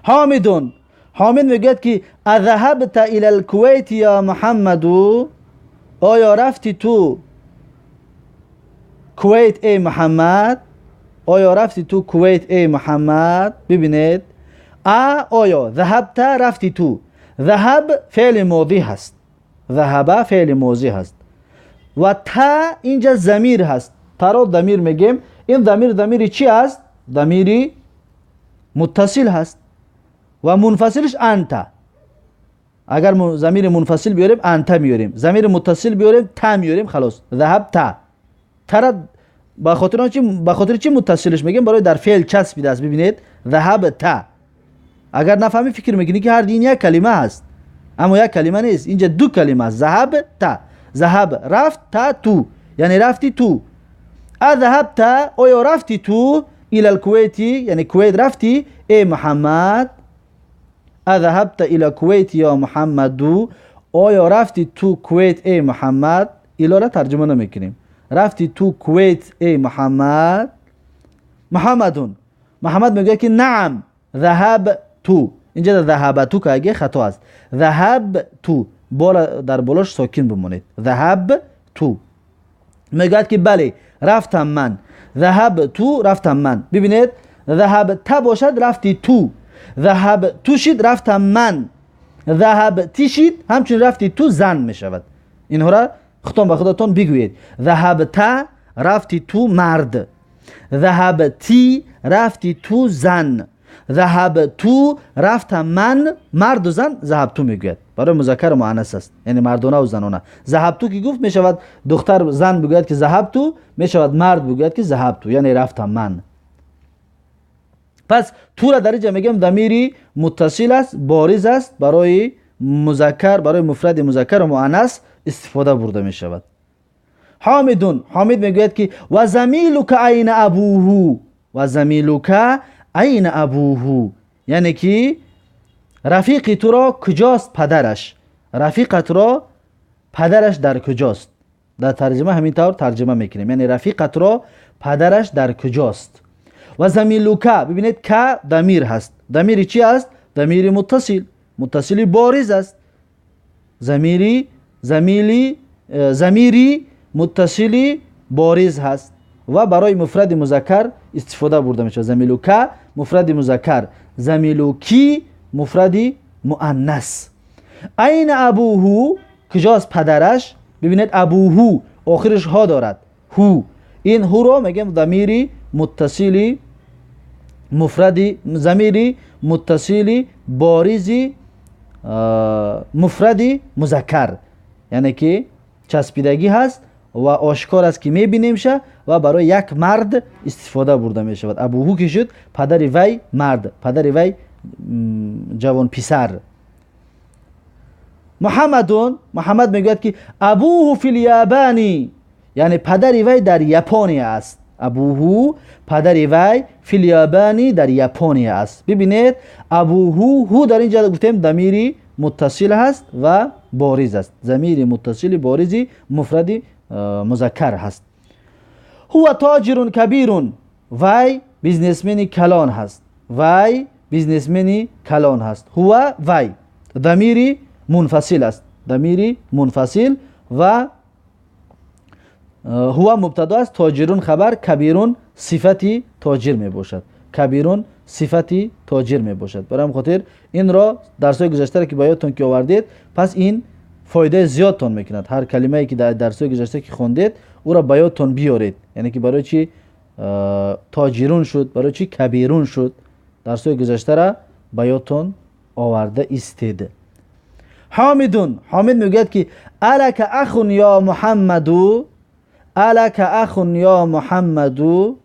[SPEAKER 1] حامدون، حامد میگه که اذهبت الى الكویت یا محمد، آیا رفتی تو کویت ای محمد؟ آیا رفتی تو کویت ای محمد؟ ببینید آیا ذهبت رفتی تو. ذهب فعل ماضی هست، ذهب فعل ماضی هست و تا اینجا ضمیر هست. تا رو ضمیر میگیم. این ضمیر چی است؟ ضمیر متصل هست و منفصلش انت. اگر ضمیر منفصل بیاریم انت میاریم، ضمیر متصل بیاریم تا میاریم، خلاص ذهبت. تا به خاطر چی متصلش میگیم؟ برای در فعل چسبیده است. ببینید ذهبت. اگر نفهمی فکر میکنی که هر دین یک کلمه هست، اما یک کلمه نیست. اینجا دو کلمه است. ذهب تا، ذهب رفت، تا تو یعنی رفتی تو. اذهبت آیا رفتی تو الى الكویت یعنی کویت رفتی ای محمد. اذهبت الى الكویت یا محمد، آیا رفتی تو کویت ای محمد. ایلا را ترجمه نمیکنیم. رفتی تو کویت ای محمد. محمدون، محمد میگه که نعم ذهب تو. اینجا ذهب تو که اگه خطا است. ذهب تو در بالاش ساکن بمونید. ذهب تو میگه که بله رفتم من. ذهب تو رفتم من. ببینید ذهب تا باشد رفتی تو. ذهب تو شید رفتم من. ذهب تی شید همچنین رفتی تو زن می شود. اینها را خودتون به خودتون بگویید. ذهب تا رفتی تو مرد. ذهب تی رفتی تو زن. ذهب تو رفتم من، مرد و زن ذهب تو میگوید، برای مذکر و مؤنث است، یعنی مردانه و زنانه. ذهب تو که گفت میشود دختر زن بگوید که ذهب تو، میشود مرد بگوید که ذهب تو، یعنی رفتم من. پس تو را در اینجا میگم ضمیری متصل است، بارز است، برای مذکر، برای مفرد مذکر و مؤنث استفاده برده می شود. حامدون، حامد میگوید که و زمیلک عین ابوه، و زمیلک عین ابوه، یعنی که رفیق تو را کجاست پدرش، رفیقت را پدرش در کجاست. در ترجمه همین طور ترجمه میکنیم، یعنی رفیقت را پدرش در کجاست. و زمیلک، ببینید که ضمیر هست، ضمیر چی است؟ ضمیر متصل، متصلی بارز است. ضمیری متصلی بارز هست و برای مفرد مذکر استفاده برده میشه. زمیلک مفرد مذکر، زمیلوکی مفرد مؤنث. عین ابوه، کجاست پدرش؟ ببینید ابوه آخرش ها دارد، هو، این هو رو میگم ضمیری متصلی مفردی، ضمیری متصلی بارزی مفردی مذکر، یعنی که چسبیدگی هست و آشکار است که میبینیمشه و برای یک مرد استفاده برده می شود. ابوهو که شد پدر وی مرد، پدر وی جوان پسر. محمدون، محمد میگوید که ابوه فی الیابانی، یعنی پدر وی در یپانی است. ابوهو پدر وی فی الیابانی در یپانی است. ببینید ابوهو، هو در اینجا گفتیم ضمیری متصل هست و بارز است، ضمیر متصل بارزی مفردی مذکر هست. هو تاجر کبیر، وی بیزنسمن کلان هست، وی بیزنسمن کلان هست. هو وی ضمیری منفصل است، ضمیری منفصل و هو مبتدا است، تاجرون خبر، کبیرون صفتی تاجر می باشد، کبیرون صفتی تاجر می باشد. برای همین خاطر این را درس‌های گذشته که با یادتون که آوردید، پس این فایده زیادتون میکند. هر کلمه‌ای که در درس‌های گذشته که خوندید او را با یادتون بیارید، یعنی که برای چی تاجرون شد، برای چی کبیرون شد، درس‌های گذشته را با یادتون آورده استید. حامدون، حامد میگوید که الک اخ یا محمدو، الک اخ یا محمدو،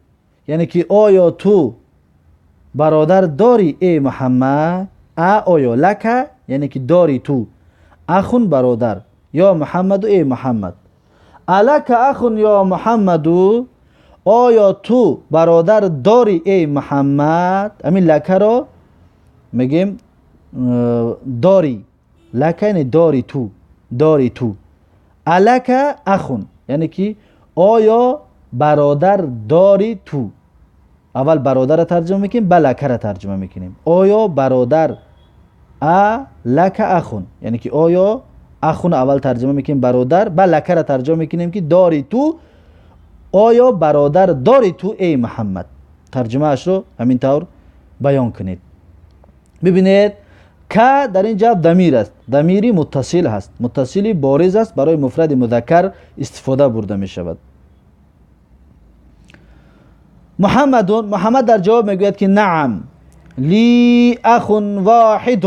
[SPEAKER 1] یعنی که آیا تو برادر داری ای محمد. آیا لک یعنی که داری تو، اخون برادر، یا محمد ای محمد. الک اخ یا محمدو، آیا تو برادر داری ای محمد. همین لک را میگیم داری، لک یعنی داری تو، داری تو. الک اخون یعنی که آیا برادر داری تو. اول برادر را ترجمه میکنیم، لک را ترجمه میکنیم. آیا برادر لک اخون، یعنی که آیا اخون اول ترجمه میکنیم برادر، لک را ترجمه میکنیم که داری تو، آیا برادر داری تو ای محمد. ترجمه اش رو همین طور بیان کنید. ببینید که در اینجا ضمیر است، ضمیری متصل هست، متصلی بارز است، برای مفرد مذکر استفاده برده می شود. محمدون، محمد در جواب میگوید که نعم لی اخ واحد،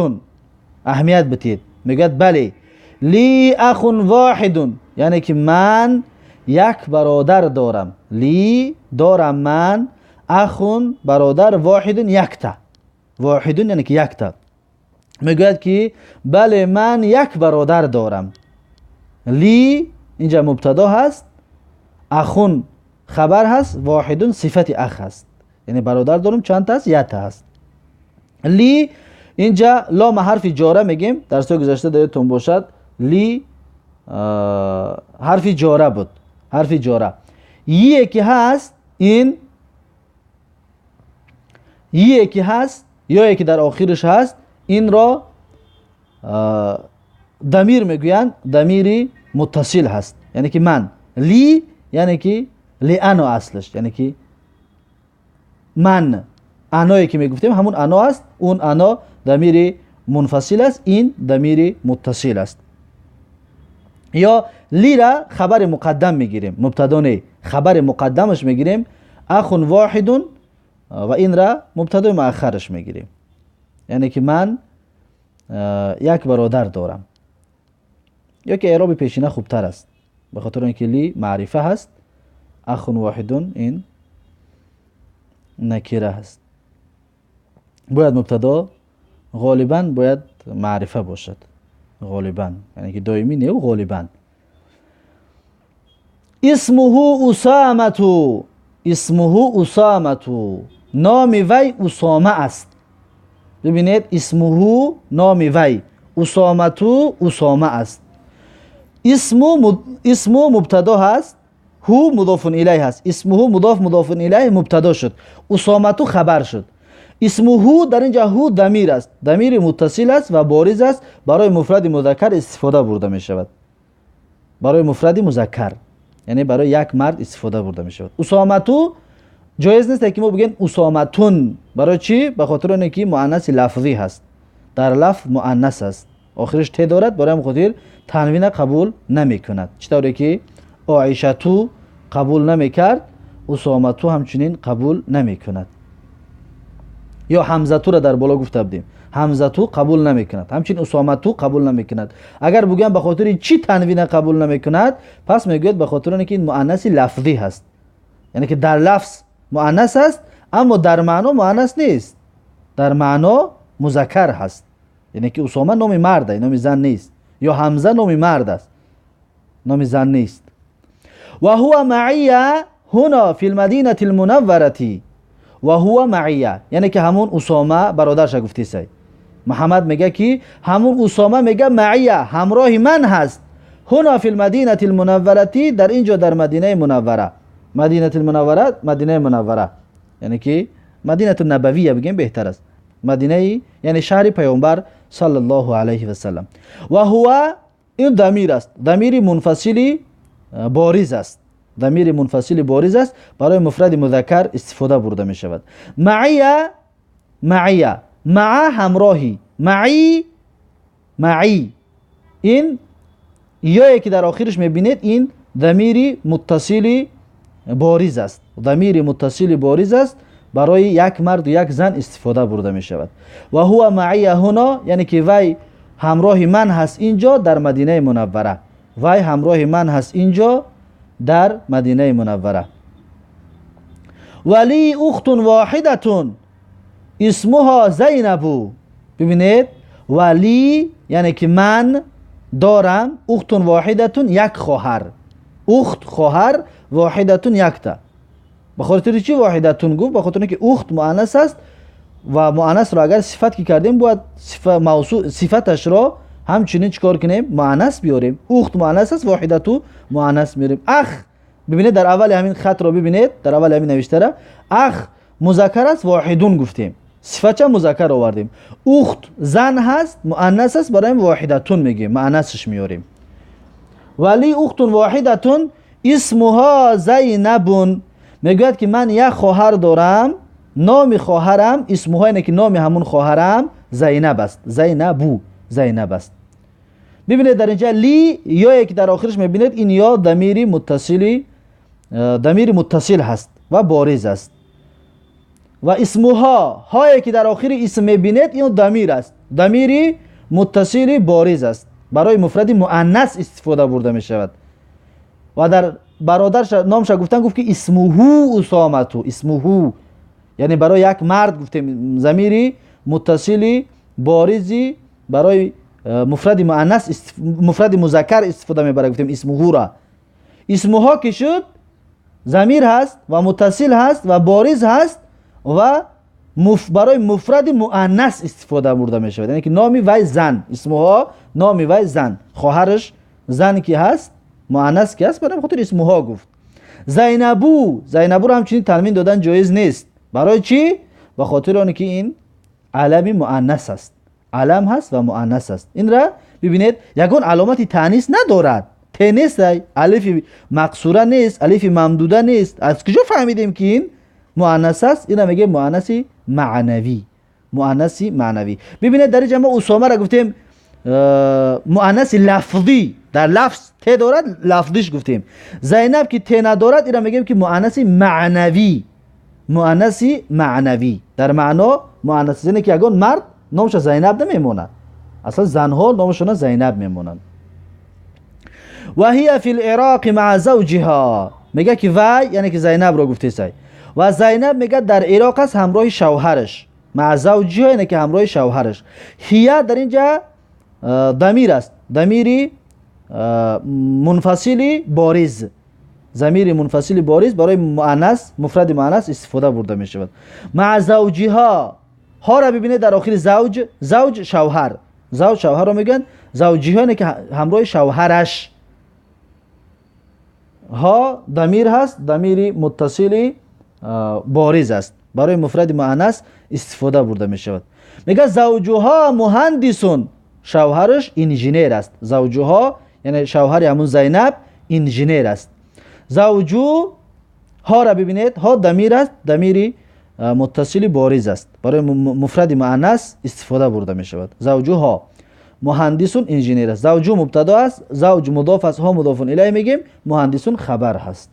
[SPEAKER 1] اهمیت بتید، میگوید بله، لی اخ واحد، یعنی که من یک برادر دارم، لی دارم من، اخون برادر، واحد یکتا، واحد یعنی که یکتا. میگوید که بله من یک برادر دارم. لی اینجا مبتدا هست، اخون خبر هست، واحدون صفت اخ هست، یعنی برادر دارم چند تا هست؟ یک تا هست. لی اینجا لام حرف جاره میگیم، درس‌های گذشته یادتون باشد لی حرف جاره بود، حرف جاره. یکی هست، این یکی هست یا یکی در آخرش هست، این را ضمیر میگویند، ضمیری متصل هست، یعنی که من. لی یعنی که لی انا اصلش، یعنی که من، انایی که میگفتیم همون انا است، اون انا ضمیر منفصل است، این ضمیر متصل است. یا لی را خبر مقدم میگیریم، مبتدا نه، خبر مقدمش میگیریم. اخ واحد و این را مبتدا مؤخرش میگیریم. یعنی که من یک برادر دارم، یا که اعراب پیشینه خوبتر است به خاطر اینکه لی معرفه هست، اخ واحد این نکره هست. باید مبتدا غالبا باید معرفه باشد، غالبا یعنی که دائمی نه، غالبا. اسمه اسامه، اسمه اسامه، نام وی اسامه است. ببینید اسمه نام وی، اسامه اسامه است. اسم مبتدا هست، هو مضاف الیه هست. اسمه مضاف الیه مبتدا شد، اسامه خبر شد. اسمه در اینجا هو ضمیر است، ضمیر متصل است و بارز است، برای مفرد مذکر استفاده برده می شود. برای مفرد مذکر یعنی برای یک مرد استفاده برده می شود. اسامه جایز نیست که ما بگیم اسامتون. برای چی؟ به خاطر اینکه مؤنث لفظی هست، در لفظ مؤنث است، آخرش ت دارد، برای همین خاطر تنوین قبول نمی کند. چطوری که عایشه تو قبول نمی کرد، اسامه تو همچنین قبول نمی کند. یا حمزه تو را در بالا گفته بودیم، حمزه تو قبول نمی کند، همچنین اسامه تو قبول نمی کند. اگر بگم به خاطر چی تنوین قبول نمی کند، پس میگوید به خاطر اینکه این مؤنث لفظی هست، یعنی که در لفظ مؤنث است اما در معنا مؤنث نیست، در معنا مذکر هست. یعنی که اسامه نام مرد است، نام زن نیست، یا حمزه نام مرد است، نام زن نیست. و هو معی هنا فی المدینه المنوره، و هو معی یعنی که همون اسامه برادرش گفتی سی. محمد میگه که همون اسامه میگه معی همراه من هست، هنا فی المدینه المنوره، در اینجا در مدینه منوره. مدینه المنوره مدینه منوره یعنی که مدینه النبویه بگیم بهتر است، مدینه یعنی شهر پیامبر صلی الله علیه و سلم. و هو این ضمیر است، ضمیر منفصلی بارز است، ضمیر منفصلی بارز است، برای مفرد مذکر استفاده برده می شود. معی، معی، مع همراهی، معی، معی، این یایی که در آخرش میبینید این ضمیر متصلی بارز است، ضمیر متصل بارز است، برای یک مرد و یک زن استفاده برده می شود. و هو معی هنا یعنی که وی همراه من هست اینجا در مدینه منوره، وی همراه من هست اینجا در مدینه منوره. ولی اخت واحده اسمها زینب. ببینید ولی یعنی که من دارم، اخت واحده یک خواهر، اخت خواهر، واحدتون یک تا. به خاطر چی واحدتون گفت؟ به خاطر اینکه اخت مؤنث است و مؤنث را اگر صفت کی کردیم باید صفتش را همچنین چیکار کنیم؟ مؤنث بیاریم. اخت مؤنث است، واحدتو مؤنث میاریم. اخ، ببینید در اول همین خط را ببینید، در اول همین نوشته را اخ مذکر است، واحدون گفتیم، صفتش مذکر آوردیم. اخت زن هست، مؤنث است، برای واحدتون میگیم، مؤنثش میاریم. ولی اخت واحدتون اسمها زینب، میگوید که من یک خواهر دارم، نام خواهرم اسمها اینه که نام همون خواهرم زینب است، زینبو، زینب است. ببینید در اینجا لی یا که در آخرش میبینید این یا ضمیر متصل هست و بارز است. و اسمها هایی که در آخر اسم میبینید این ضمیر است، ضمیر متصل بارز است، برای مفرد مؤنث استفاده برده می شود. و در برادرش نامش گفتن گفت که اسمه اسامه، اسمه یعنی برای یک مرد گفتیم ضمیر متصل بارزی برای مفرد مؤنث مفرد مذکر استفاده میبره، گفتیم اسمه را. اسمها که شد ضمیر هست و متصل هست و بارز هست و برای مفرد مؤنث استفاده برده می شود، یعنی که نامی وی زن، اسمها نامی وی زن، خواهرش زن کی هست، مؤنث کی هست، برای خاطر اسمها گفت. زینبو، زینبو رو همچنین تنوین دادن جایز نیست. برای چی؟ به خاطر آنه که این علم مؤنث است، علم هست و مؤنث است. این را ببینید یگان علامتی تانیث ندارد، ت نیست، الف مقصوره نیست، الف ممدوده نیست. از کجا فهمیدیم که این مؤنث است؟ اینا میگه مؤنث معنوی، مؤنث معنوی. ببینید در جمع اسامه را گفتیم مؤنث لفظی، در لفظ ت دارد لفظیش گفتیم. زینب که ت ندارد اینا میگیم که مؤنث معنوی، مؤنث معنوی. در معنا مؤنث یعنی که اگه مرد نامش زینب نمیمونه، اصلا زنها نامشون زینب میمونن. و هی فی العراق مع زوجها، میگه که وای یعنی که زینب رو گفته سای، و زینب میگه در عراق است همراه شوهرش. مع زوجها یعنی که همراه شوهرش. هی در اینجا ضمیر است، ضمیری منفصلی بارز، ضمیر منفصلی بارز برای مؤنث مفرد مؤنث استفاده برده می شود. مع زوجها، ها را ببینید در آخر زوج، زوج شوهر، زوج شوهر رو میگن، زوجها یعنی که همراه شوهرش. ها ضمیر هست، ضمیر متصلی بارز است برای مفرد مؤنث استفاده برده می شود. میگه زوجها مهندسون، شوهرش انجینیر است. زوجها یعنی شوهر همون زینب انجینیر است. زوجو ها را ببینید، ها ضمیر است، ضمیر متصلی بارز است برای مفرد مؤنث استفاده برده می شود. زوجها مهندسون انجینیر است. زوجو مبتدا است، زوج مضاف است، ها مضاف الیه میگیم، مهندسون خبر هست.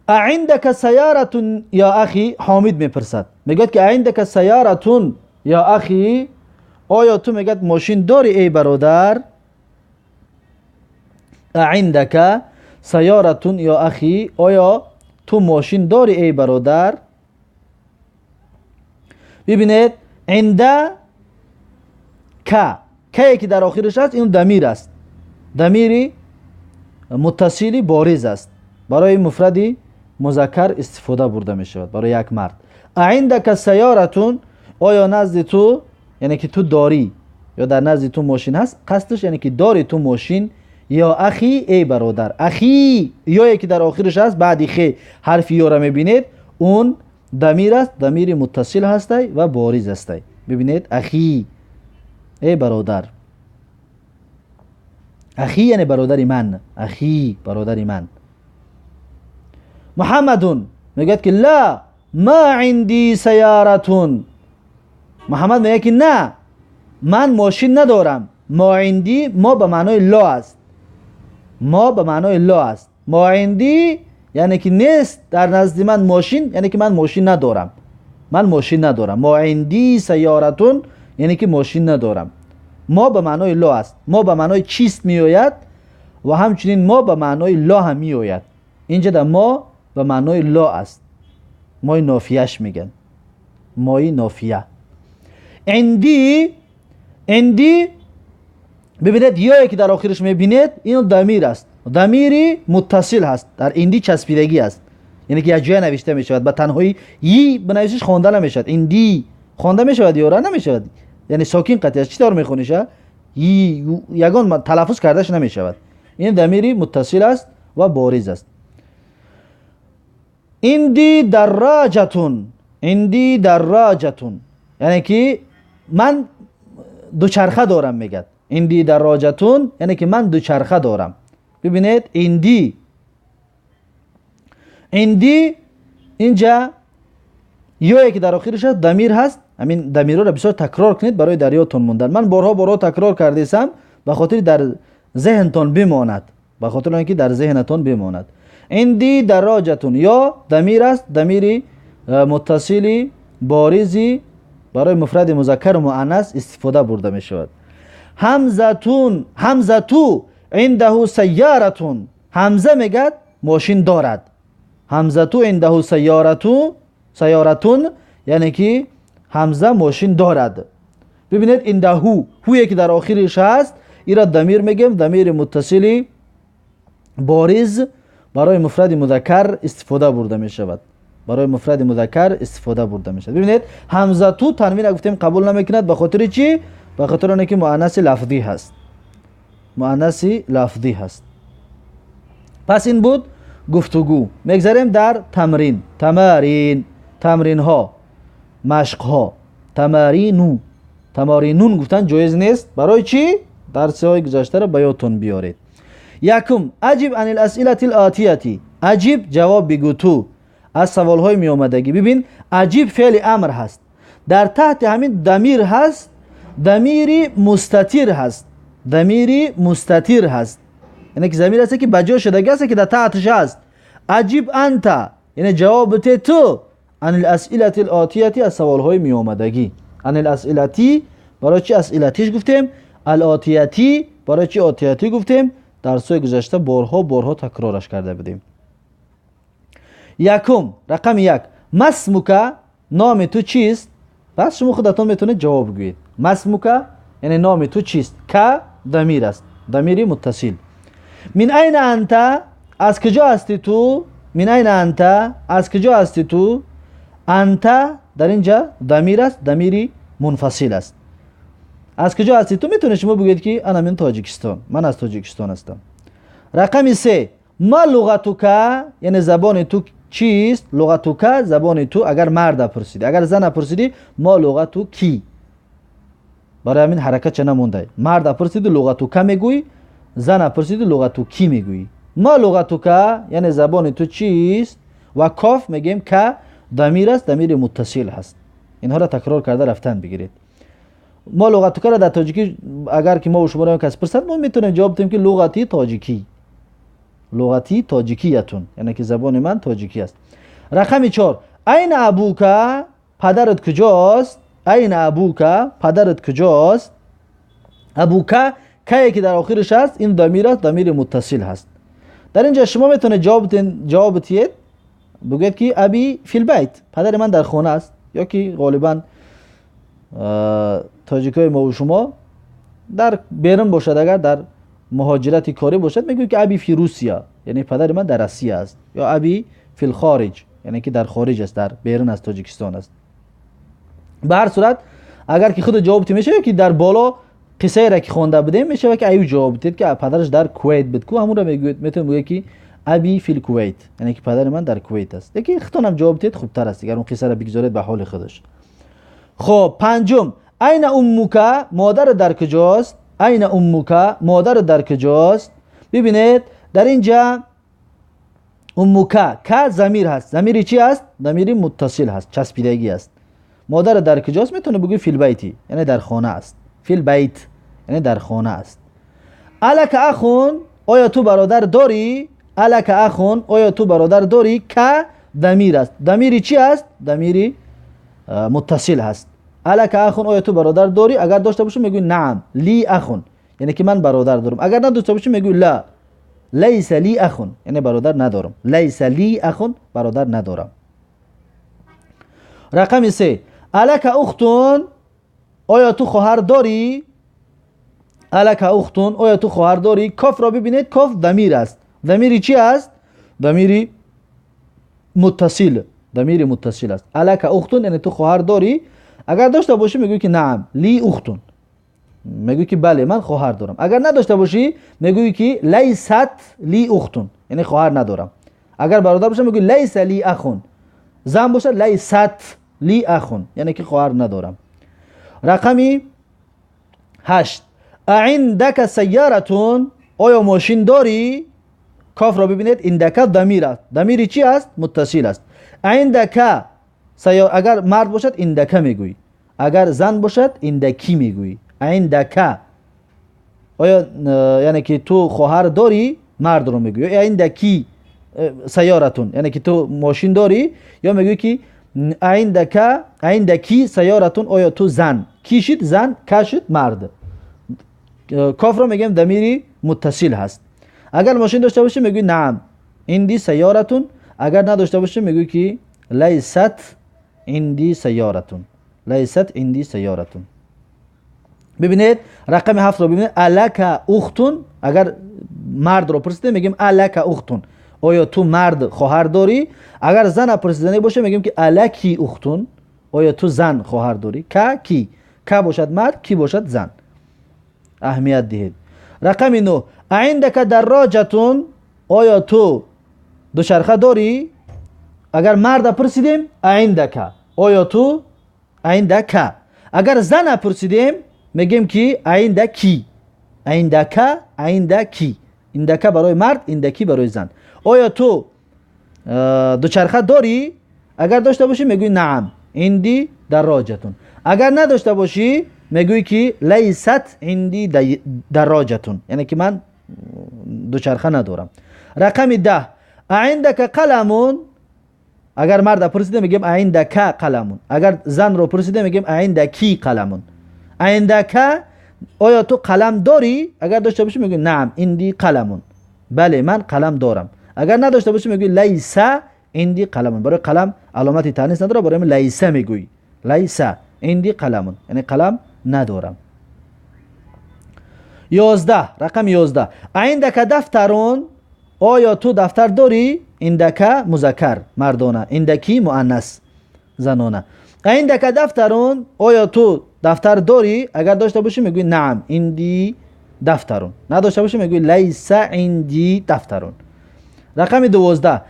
[SPEAKER 1] اعندك سیارة یا اخی، حامد میپرسد میگه که اعندك سیارة یا اخی، آیا تو میگه ماشین داری ای برادر؟ اعندك سیارة یا اخی، آیا تو ماشین داری ای برادر؟ ببینید عنده که که در آخرش هست این ضمیر است، ضمیری متصلی بارز است برای مفرد مذکر استفاده برده می شود برای یک مرد. عندك سیارة، آیا نزد تو یعنی که تو داری یا در نزد تو ماشین هست، قصدش یعنی که داری تو ماشین. یا اخی ای برادر، اخی یا یکی در آخرش هست بعد خی حرف یا را میبینید اون ضمیر است، ضمیر متصل هستی و بارز هستی. ببینید اخی ای برادر، اخی یعنی برادر من، اخی برادر من. محمدون میگه که لا ما عندي سیارتون، محمد میگه که نه من ماشین ندارم. ما عندي ما به معنای لا است، ما به معنای لا است. ما عندي یعنی که نیست در نزد من ماشین، یعنی که من ماشین ندارم، من ماشین ندارم. ما عندي سیارتون یعنی که ماشین ندارم. ما به معنای لا است، ما به معنای چیست می آید و همچنین ما به معنای لا هم می آید. اینجا در ما به معنای لا است، مای نافیهش میگن، مای نافیه. عندی ببینید یا که در آخرش میبینید این ضمیر است، ضمیری متصل هست، در عندی چسبیدگی است، یعنی که یک جای نوشته میشود به تنهایی ی بنویسیش خوانده نمیشود. عندی خوانده میشود یا را نمیشود، یعنی ساکن قطعی است. چی طور میخونیش؟ یگان تلفظ کردهش نمیشود. این ضمیری متصل است و بارز است. عندي دراجتون، عندي دراجتون یعنی که من دوچرخه دارم میگد. عندي دراجتون یعنی که من دوچرخه دارم. ببینید عندي اینجا یا که در آخرش هست ضمیر هست. همین ضمیرها را بسیار تکرار کنید برای در یادتون موندن. من بارها تکرار کردیسم به خاطر در ذهنتون بماند، به خاطر اینکه در ذهنتون بماند. عندي دراجتون یا ضمیر است، ضمیر متصلی بارزی برای مفرد مذکر و مؤنث استفاده برده می شود. حمزتو عنده سیارتون، حمزه میگد ماشین دارد. حمزتو عنده سیارتون یعنی که حمزه ماشین دارد. ببینید عنده هو که در آخرش هست ایرا ضمیر میگیم، ضمیر متصلی بارز برای مفرد مذکر استفاده برده می شود، برای مفرد مذکر استفاده برده می شود. ببینید حمزه تو تنوین گفتیم قبول نمیکند، به خاطر چی؟ به خاطر اینکه مؤنث لفظی هست، مؤنث لفظی هست. پس این بود گفتگو. میگذاریم در تمرین. تمرین ها، مشق ها. تمارینون گفتن جایز نیست. برای چی؟ درس های گذشته را به یادتون بیارید. یکم اجیب عن الاسئله الاتیه، اجیب جواب بگو تو از سوال های می آمدگی. ببین اجیب فعل امر هست، در تحت همین ضمیر هست، ضمیری مستتر هست، ضمیری مستتر هست، یعنی که ضمیر هست که بجا شدگی است که در تحتش هست. اجیب انت یعنی جواب تو عن الاسئله الاتیه، از سوال های می آمدگی. عن الاسئله برای چی اسئلتیش گفتیم؟ الاتیتی برای چی آتیتی گفتیم؟ درس‌های گذشته بارها تکرارش کرده بودیم. یکم، رقم یک، مسموکا، نام تو چیست؟ پس شما خودتون میتونید جواب بگویید. مسموکا یعنی نام تو چیست؟ که ضمیر است، ضمیری متصل. من این انت، از کجا هستی تو؟ من این انت، از کجا هستی تو؟ انت در اینجا ضمیر است، ضمیری منفصل است. از کجا هستی تو میتونید شما بگویید که انا من تاجیکستان، من از تاجیکستان هستم. رقم 3، ما لغتک، یعنی زبان تو چیست؟ لغتک زبان تو. اگر مرد پرسیدی، اگر زن پرسیدی ما لغتو کی، برای همین حرکت چه نمونده. مرد پرسیدی لغتک میگویی، زن پرسیدی لغتو کی میگویی. ما لغتک یعنی زبان تو چیست؟ و کاف میگیم که ضمیر است، ضمیر متصل هست. اینها را تکرار کرده رفتن بگیرید. ما لغتک را در تاجیکی اگر که ما و شما را کس پرسد ما میتونیم جواب بدیم که لغتی تاجیکی، لغتی تاجیکیتون، یعنی که زبان من تاجیکی است. رقم 4، این ابوکا، پدرت کجاست؟ این ابوکا، پدرت کجاست؟ ابوکا که در آخرش هست، این ضمیر است، ضمیر متصل هست. در اینجا شما میتونید جواب بدید بگید که ابی فی البیت، پدر من در خانه است. یا که غالبا تاجیکای ما و شما در بیرون باشد، اگر در مهاجرت کاری باشد میگوید که ابی فی روسیا، یعنی پدر من در روسیه است. یا ابی فی الخارج، یعنی که در خارج است، در بیرون از تاجیکستان است. به هر صورت اگر که خود جواب میشه که در بالا قصه را که خوانده بودیم میشه که ایو جواب بدید که پدرش در کویت بود، کو همون را میگوید، میتونید بگید که ابی فی الکویت، یعنی که پدر من در کویت است. یکی خودتون جواب بدید خوبتر است اگر اون قصه را بگذارید به حال خودش. خب 5، این امک، مادر در کجاست؟ این امک، مادر در کجاست؟ ببینید در اینجا امک که ضمیر هست. ضمیری چی است؟ ضمیری متصل هست، چسبیدگی است. مادر در کجاست؟ میتونه بگی فی البیتی، یعنی در خانه است. فی البیت یعنی در خانه است. الک اخون، آیا تو برادر داری؟ الک اخون، آیا تو برادر داری؟ که ضمیر است. ضمیری چی است؟ ضمیری متصل هست. الک اخون، آیا تو برادر داری؟ اگر داشته باشه میگوی نعم لی اخون، یعنی که من برادر دارم. اگر نداشته باشه میگوی لا لیس لی اخون، یعنی برادر ندارم. لیس لی اخون، برادر ندارم. رقم 3، الک اختون، آیا تو خواهر داری؟ الک اختون، آیا تو خواهر داری؟ کاف را ببینید، کاف ضمیر است. ضمیری چی است؟ ضمیری متصل، ضمیری متصل است. الک اختون یعنی تو خواهر داری؟ اگر داشته باشی میگوی که نعم لی اختون، میگوی که بله من خواهر دارم. اگر نداشته باشی میگوی که لیست لی اختون، یعنی خواهر ندارم. اگر برادر باشه میگوی لیس لی اخون. زن باشه لیست لی اخون، یعنی که خواهر ندارم. رقمی 8، عندک سیارتون، آیا ماشین داری؟ کاف را ببینید، عندک ضمیر است. ضمیری چی است؟ متصل است. عندک اگر مرد باشد عندک میگویی، اگر زن باشد عندکی میگویی. عندک آیا یعنی که تو خواهر داری، مرد رو میگویی. یا عندکی سیارتون یعنی که تو ماشین داری، یا میگویی که عندکی سیارتون، آیا تو زن، کی شد زن، که شد مرد. کاف رو میگیم ضمیری متصل هست. اگر ماشین داشته باشه میگویی نعم عندی سیارتون. اگر نداشته باشه میگویی که لیست عندی سیارتون، لیست عندی سیارتون. ببینید رقم 7 رو ببینید، الک اختون، اگر مرد رو پرسیده میگیم الک اختون، آیا تو مرد خواهر داری؟ اگر زن پرسیدنی باشه میگیم که الکی اختون، آیا تو زن خواهر داری؟ که کی، که باشد مرد، کی باشد زن. اهمیت دهید. رقم 9، عندک دراجتون، آیا تو دوچرخه داری؟ اگر مرد پرسیدیم عندک، آیا تو عندک. اگر زن پرسیدیم میگیم که عندکی، عندک عندکی. عندک برای مرد، عندکی برای زن. آیا تو دوچرخه داری؟ اگر داشته باشی میگوی نعم عندی دراجتون. اگر نداشته باشی میگوی که لیست عندی دراجتون، یعنی که من دوچرخه ندارم. رقم 10، عندک قلمون، اگر مرد پرسیده میگیم عندک قلمون. اگر زن رو پرسیده میگیم عندکی قلمون. عندک آیا تو قلم داری؟ اگر داشته باشی میگیم نعم عندی قلمون، بله من قلم دارم. اگر نداشته باشی میگی لیس عندی قلمون. برای قلم علامت تانیث نداره، برای لیس میگویی لیس عندی قلمون، یعنی قلم ندارم. 11 رقم 11 عندک دفترون، آیا تو دفتر داری؟ عندک مذکر مردانه، عندکی مؤنث زنانه. عندک دفترون، آیا تو دفتر داری؟ اگر داشته باشی میگوی نعم عندی دفترون، نداشته باشی میگوی لیس عندی دفترون. رقم 12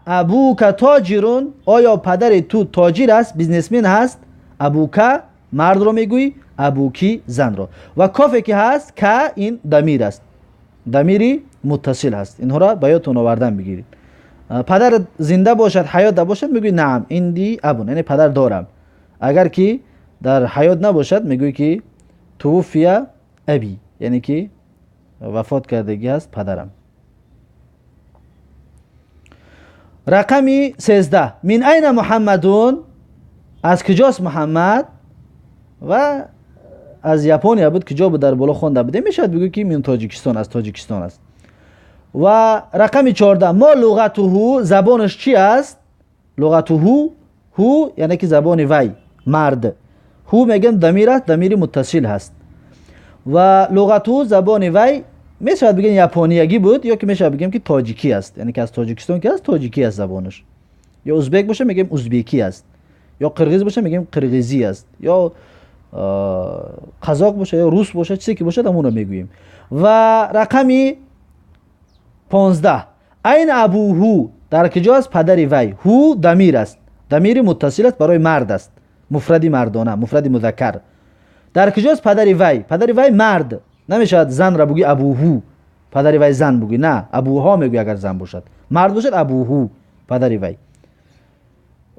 [SPEAKER 1] ابوک تاجرون، آیا پدر تو تاجر است، بیزنسمن هست؟ ابوک مرد رو میگوی، ابوکی زن رو. و کافه که هست که این ضمیر است، ضمیری متصل هست. اینها را به یادتون آوردن بگیرید. پدر زنده باشد حیات باشد میگوی نعم عندی ابون، یعنی پدر دارم. اگر که در حیات نباشد میگوی که توفی ابی، یعنی که وفات کردگی هست پدرم. رقم 13 من این محمدون، از کجاست محمد؟ و از ژاپنیا بود، کجا بود در بالا خوانده بوده، میشد بگوی که من تاجیکستان، از تاجیکستان است. و رقم 14 ما لغته، زبانش چی است؟ لغته هو یعنی که زبان وی مرد، هو میگن ضمیر است، ضمیر متصل هست. و لغته زبان وی میشه بگیم ژاپنیایی بود، یا که میشه بگیم که تاجیکی است، یعنی که از تاجیکستان که است تاجیکی است زبانش. یا ازبک باشه میگیم ازبکی است، یا قرغیز باشه میگیم قرغیزی است، یا قزاق باشه یا روس باشه، چیزی که باشه همون رو میگوییم. و رقم 15 این ابوهو، در کجاست؟ پدر وی. هو ضمیر است، ضمیر متصل است، برای مرد است، مفردی مردانه، مفردی مذکر. در کجاست پدر وی؟ پدر وی مرد، نمیشد زن را بگی ابوهو، پدر وی زن بگی، نه ابوها میگوی اگر زن باشد، مرد باشد ابوهو پدر وی.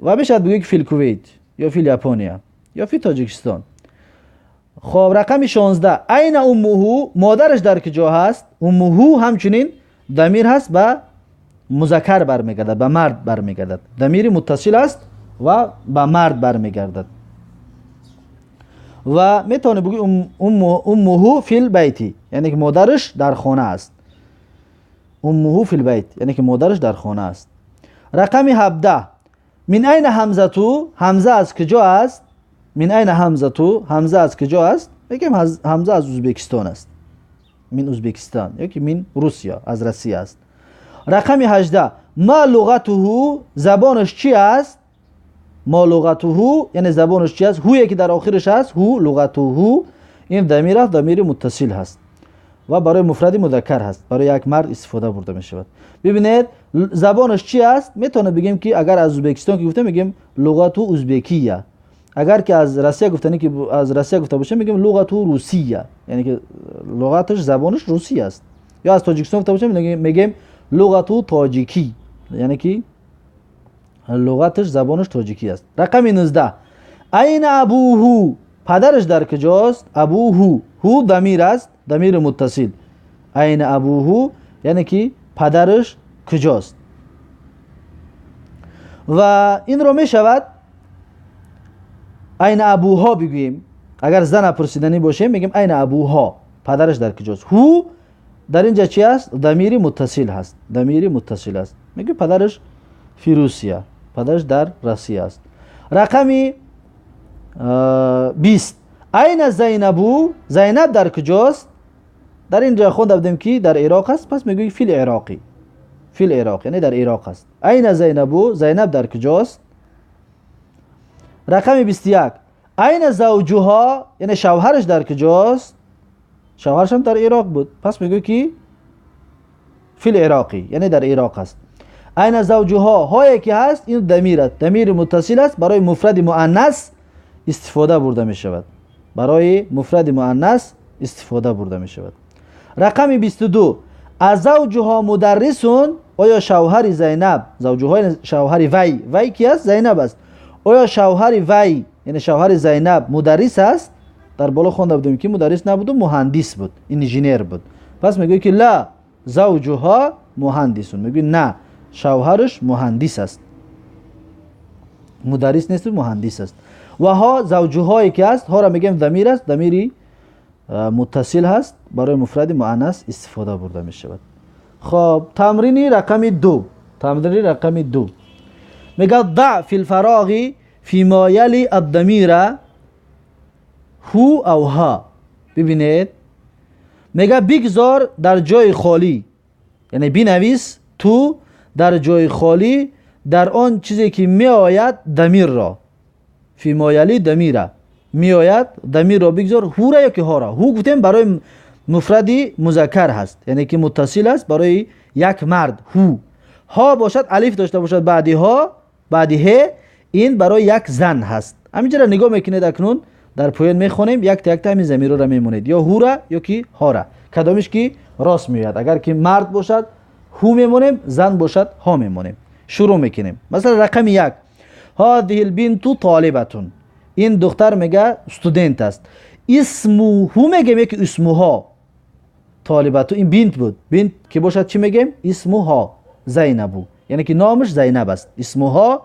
[SPEAKER 1] و میشد بگی فی الکویت یا فی ژاپنیا یا فی تاجیکستان. خب رقم 16 این امه، مادرش در کجا هست؟ امه همچنین ضمیر هست، به مذکر برمیگردد، به مرد برمیگردد، ضمیر متصل است و به مرد برمیگردد. و میتونه بگی امه فی البیت، یعنی که مادرش در خانه است. امه فی البیت یعنی که مادرش در خانه است. رقم 17 من این حمزه تو، حمزه از کجا است؟ من این حمزه تو، حمزه از کجا است؟ میگیم حمزه از ازبکستان است، من ازبکستان، یا که من روسیه، از روسیه است. رقم 18 ما لغته، زبانش چی است؟ ما لغته یعنی زبانش چی است؟ هویی که در آخرش است، هو لغته، این ضمیر است، ضمیر متصل هست و برای مفرد مذکر هست، برای یک مرد استفاده برده می شود. ببینید زبانش چی است؟ میتونه بگیم که اگر از ازبکستان که گفته میگیم لغت ازبکیه، اگر که از روسیه گفتنی که از روسیه گفته باشه میگیم لغت روسیه، یعنی که لغتش زبانش روسی است. یا از تاجیکستان گفته باشه میگیم لغت تاجیکی، یعنی که لغتش زبانش تاجیکی است. رقم 19 این ابوهو، پدرش در کجاست؟ ابوهو، هو ضمیر است، ضمیر متصل. این ابوهو یعنی که پدرش کجاست. و این رو می شود این ابوها بگوییم. اگر زن پرسیدنی باشه میگیم این ابوها، پدرش در کجاست. هو در اینجا چی است؟ ضمیر متصل هست، ضمیر متصل است، میگه پدرش فی روسیه، پدرش در روسیه است. رقم 20 این زینبو، زینب در کجاست؟ در اینجا خونده بودیم که در عراق است، پس میگوی فی العراقی، فی العراق یعنی در عراق است. این زینبو، زینب در کجاست؟ رقم 21 این زوجها یعنی شوهرش در کجاست؟ شوهرش هم در عراق بود، پس میگوی که فی العراقی یعنی در عراق است. این زوجها، هایی که هست این ضمیر است، ضمیر متصل است، برای مفرد مؤنث استفاده برده می شود، برای مفرد مؤنث استفاده برده می شود. رقم 22 از زوجها مدرسون، آیا شوهر زینب، زوجها شوهر وی کی است؟ زینب است. آیا شوهر وی یعنی شوهر زینب مدرس است؟ در بالا خوانده بودیم که مدرس نبود و مهندس بود، انجینیر بود، پس میگه که لا زوجها مهندسون، میگه نه شوهرش مهندس است. مدرس نیست، مهندس است. و ها زوجهایی که است، ها را میگیم ضمیر است، ضمیری متصل هست، برای مفرد مؤنث استفاده برده می شود. خب تمرین رقم 2. تمرین رقم 2 میگه ضع فی الفراغ فی ما یلی الضمیر هو او ها. ببینید میگه بگذار در جای خالی، یعنی بنویس تو در جای خالی در آن چیزی که می آید ضمیر را. فی ما یلی ضمیر می آید ضمیر را بگذار، هو را یا که ها را. هو گفتیم برای مفردی مذکر هست، یعنی که متصل است برای یک مرد هو. ها باشد الف داشته باشد بعدی ها بعدی ه، این برای یک زن هست. همینجوری نگاه میکنید اکنون در پایان میخونیم یک تا یک تا همین ضمیر را میمونید، یا هو را یا کی ها را، کدامش کی راست میاد. اگر که مرد باشد هو میمونیم، زن باشد ها میمونیم. شروع میکنیم. مثلا رقم 1 هذه البنت طالبه، این دختر میگه استودنت است. اسمو هو میگیم که اسمها طالبه، این بنت بود، بنت که باشد چی میگیم اسمها زینبو، یعنی که نامش زینب است. اسمها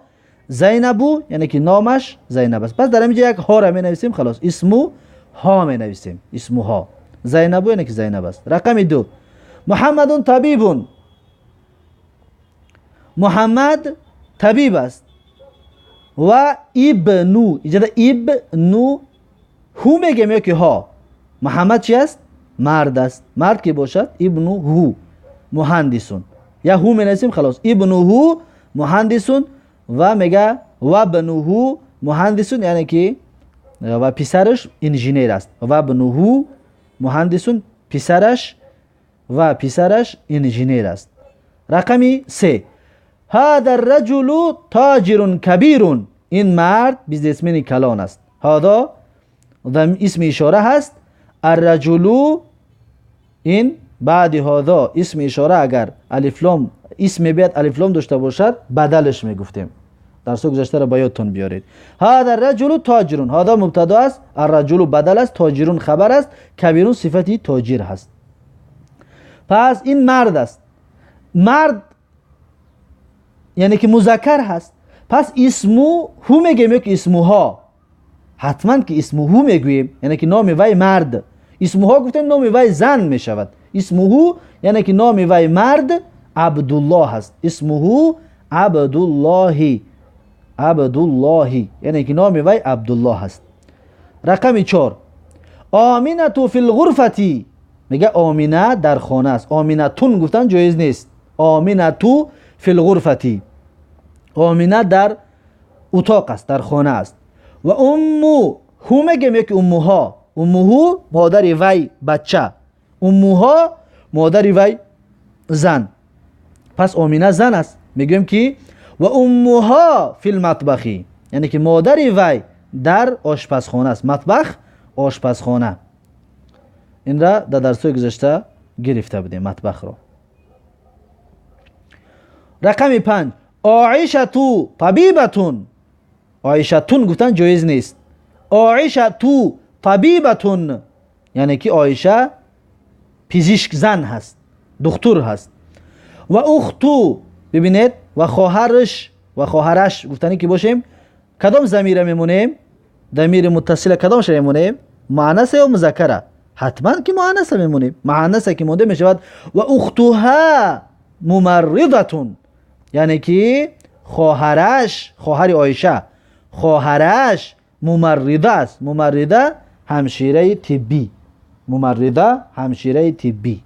[SPEAKER 1] زینبو یعنی که نامش زینب است. پس در اینجا یک ها را می نویسیم، خلاص اسمو ها می نویسیم، اسمها زینبو یعنی که زینب است. رقم 2 محمد طبیب، محمد طبیب است. و ابنو، اینجا ابنو هو میگیم یا که ها. محمد چی است؟ مرد است. مرد که باشد ابنو هو مهندسون، یا هو می نویسیم خلاص ابنو هو مهندسون. و میگه و ابنوه مهندسون یعنی که و پسرش انجینیر است. و ابنوه مهندسون، پسرش و پسرش انجینیر است. رقم 3 هذا الرجل تاجر کبیر، این مرد بیزنسمن کلان است. هذا اسم اشاره هست، الرجل این بعد هذا اسم اشاره اگر الف لام اسم بیاد الف لام داشته باشد بدلش میگفتیم. درس گذشته را با یادتون بیارید. هذا الرجل تاجر، هذا مبتدا است، الرجل بدل است، تاجرون خبر است، کبیرون صفتی تاجر هست. پس این مرد است. مرد یعنی که مذکر هست، پس اسمو هو میگیم یک اسموها، حتما که اسموهو میگوییم یعنی که نام وی مرد. اسموها گفتیم نام وی زن میشود. اسموهو یعنی که نام وی مرد عبدالله هست. اسموهو عبدالله، عبدالله یعنی که نام وی عبدالله هست. رقم 4 آمینه فی الغرفه، میگه آمینه در خانه است. آمینه تون گفتن جایز نیست. آمینه فی الغرفه، آمینه در اتاق است، در خانه است. و امو هو میگیم یک اموها، اموهو مادر وی بچه، اموها مادر وی زن. پس آمینه زن است، میگیم که و اموها فی المطبخی، یعنی که مادر وی در آشپزخانه است. مطبخ آشپزخانه. این را در درس‌های گذشته گرفته بودیم مطبخ را. رقم 5 عایشه طبیبتون، عایشتون گفتن جایز نیست. عایشه طبیبتون یعنی که عایشه پزشک زن هست، دکتر هست. و اختو ببینید و خواهرش، و خواهرش گفتنی که باشیم کدام ضمیر میمونیم؟ ضمیر متصل کدامش میمونیم؟ مؤنث یا مذکر؟ حتما که مؤنث میمونیم. مؤنث که مونده میشود و اختها ممرضتون، یعنی که خواهرش، خواهر عایشه خواهرش ممرضه است. ممرضه همشیره طبی، ممرضه همشیره طبی.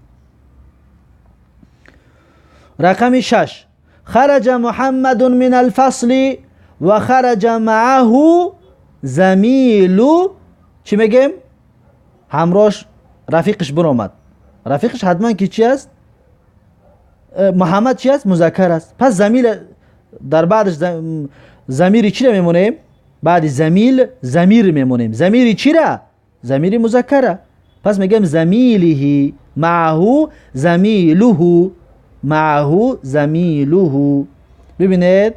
[SPEAKER 1] رقم 6 خرج محمد من الفصل و خرج معه زمیل، چی میگیم؟ همراهش رفیقش برآمد. رفیقش حتما که چی است؟ محمد چی است؟ مذکر است. پس زمیل در بعدش ضمیر چی را میمونیم؟ بعد زمیل ضمیر میمونیم. ضمیر چی را؟ ضمیر مذکره. پس میگم زمیله معه زمیله، معه زمیله. ببینید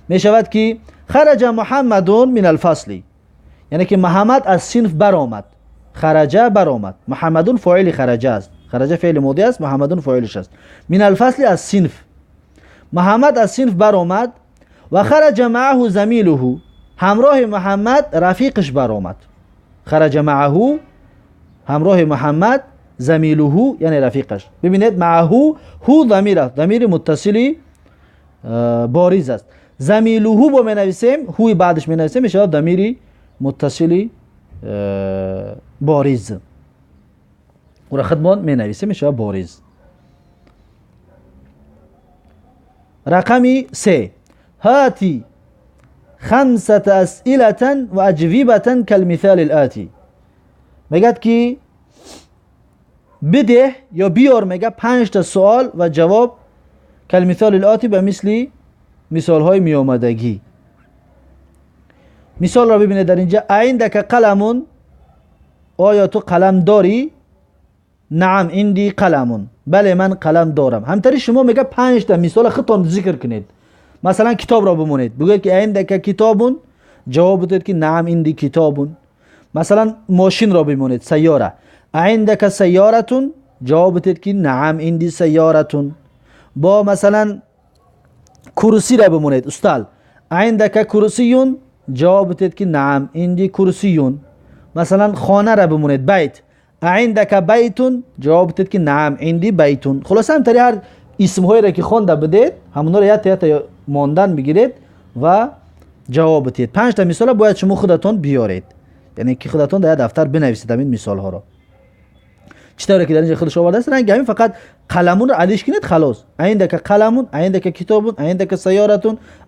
[SPEAKER 1] میشود که خرج محمد من الفصل، یعنی که محمد از صنف برآمد. خرج برآمد، محمد فاعل خرج است، خرج فعل ماضی است، محمد فاعلش است. من الفصل از صنف، محمد از صنف برآمد. و خرج معه زمیله، همراه محمد رفیقش برآمد. خرج معه، همراه محمد، زمیله یعنی رفیقش. ببینید معه هو ضمیر است، ضمیر متصلی بارز است. زمیله با می نویسیم، هوی بعدش می نویسیم، میشه ضمیر متصلی بارز. و را خدمت می نویسیم، میشه بارز. رقمی 3. هاتی 5 اسئله و اجوبه کالمثال الآتی. میگد که بده یا بیار، میگه 5 تا سوال و جواب کالمثال الآتی، به مثل مثال های می آمدگی. مثال را ببینید در اینجا. عندك قلم، آیا تو قلم داری؟ نعم عندي قلم، بله من قلم دارم. همطوری شما میگه 5 تا مثال خودتون ذکر کنید. مثلا کتاب را بمونید، بگید که عندك کتاب، جواب بدید که نعم عندي کتاب. مثلا ماشین را بمونید، سیاره، عندك سیاره، جواب بدید که نعم عندي سیاره. با مثلا کرسی را بمونید، استال، عندك کرسی، جواب بدید که نعم عندي کرسی. مثلا خانه را بمونید، بیت، عندك بیت، جواب بدید که نعم عندي بیت. خلاصه همطوری هر اسم هایی را که خوانده بدید همونا را یه ماندن بگیرید و جواب بدید. 5 تا مثال باید شما خودتون بیارید، یعنی که خودتون در دفتر بنویسید این مثال ها را. چطوره که در اینجا خودش آورده است، رنگ همین فقط قلمون رو علیش کنید خلاص. عندك قلم، عندك کتاب، عندك سیاره،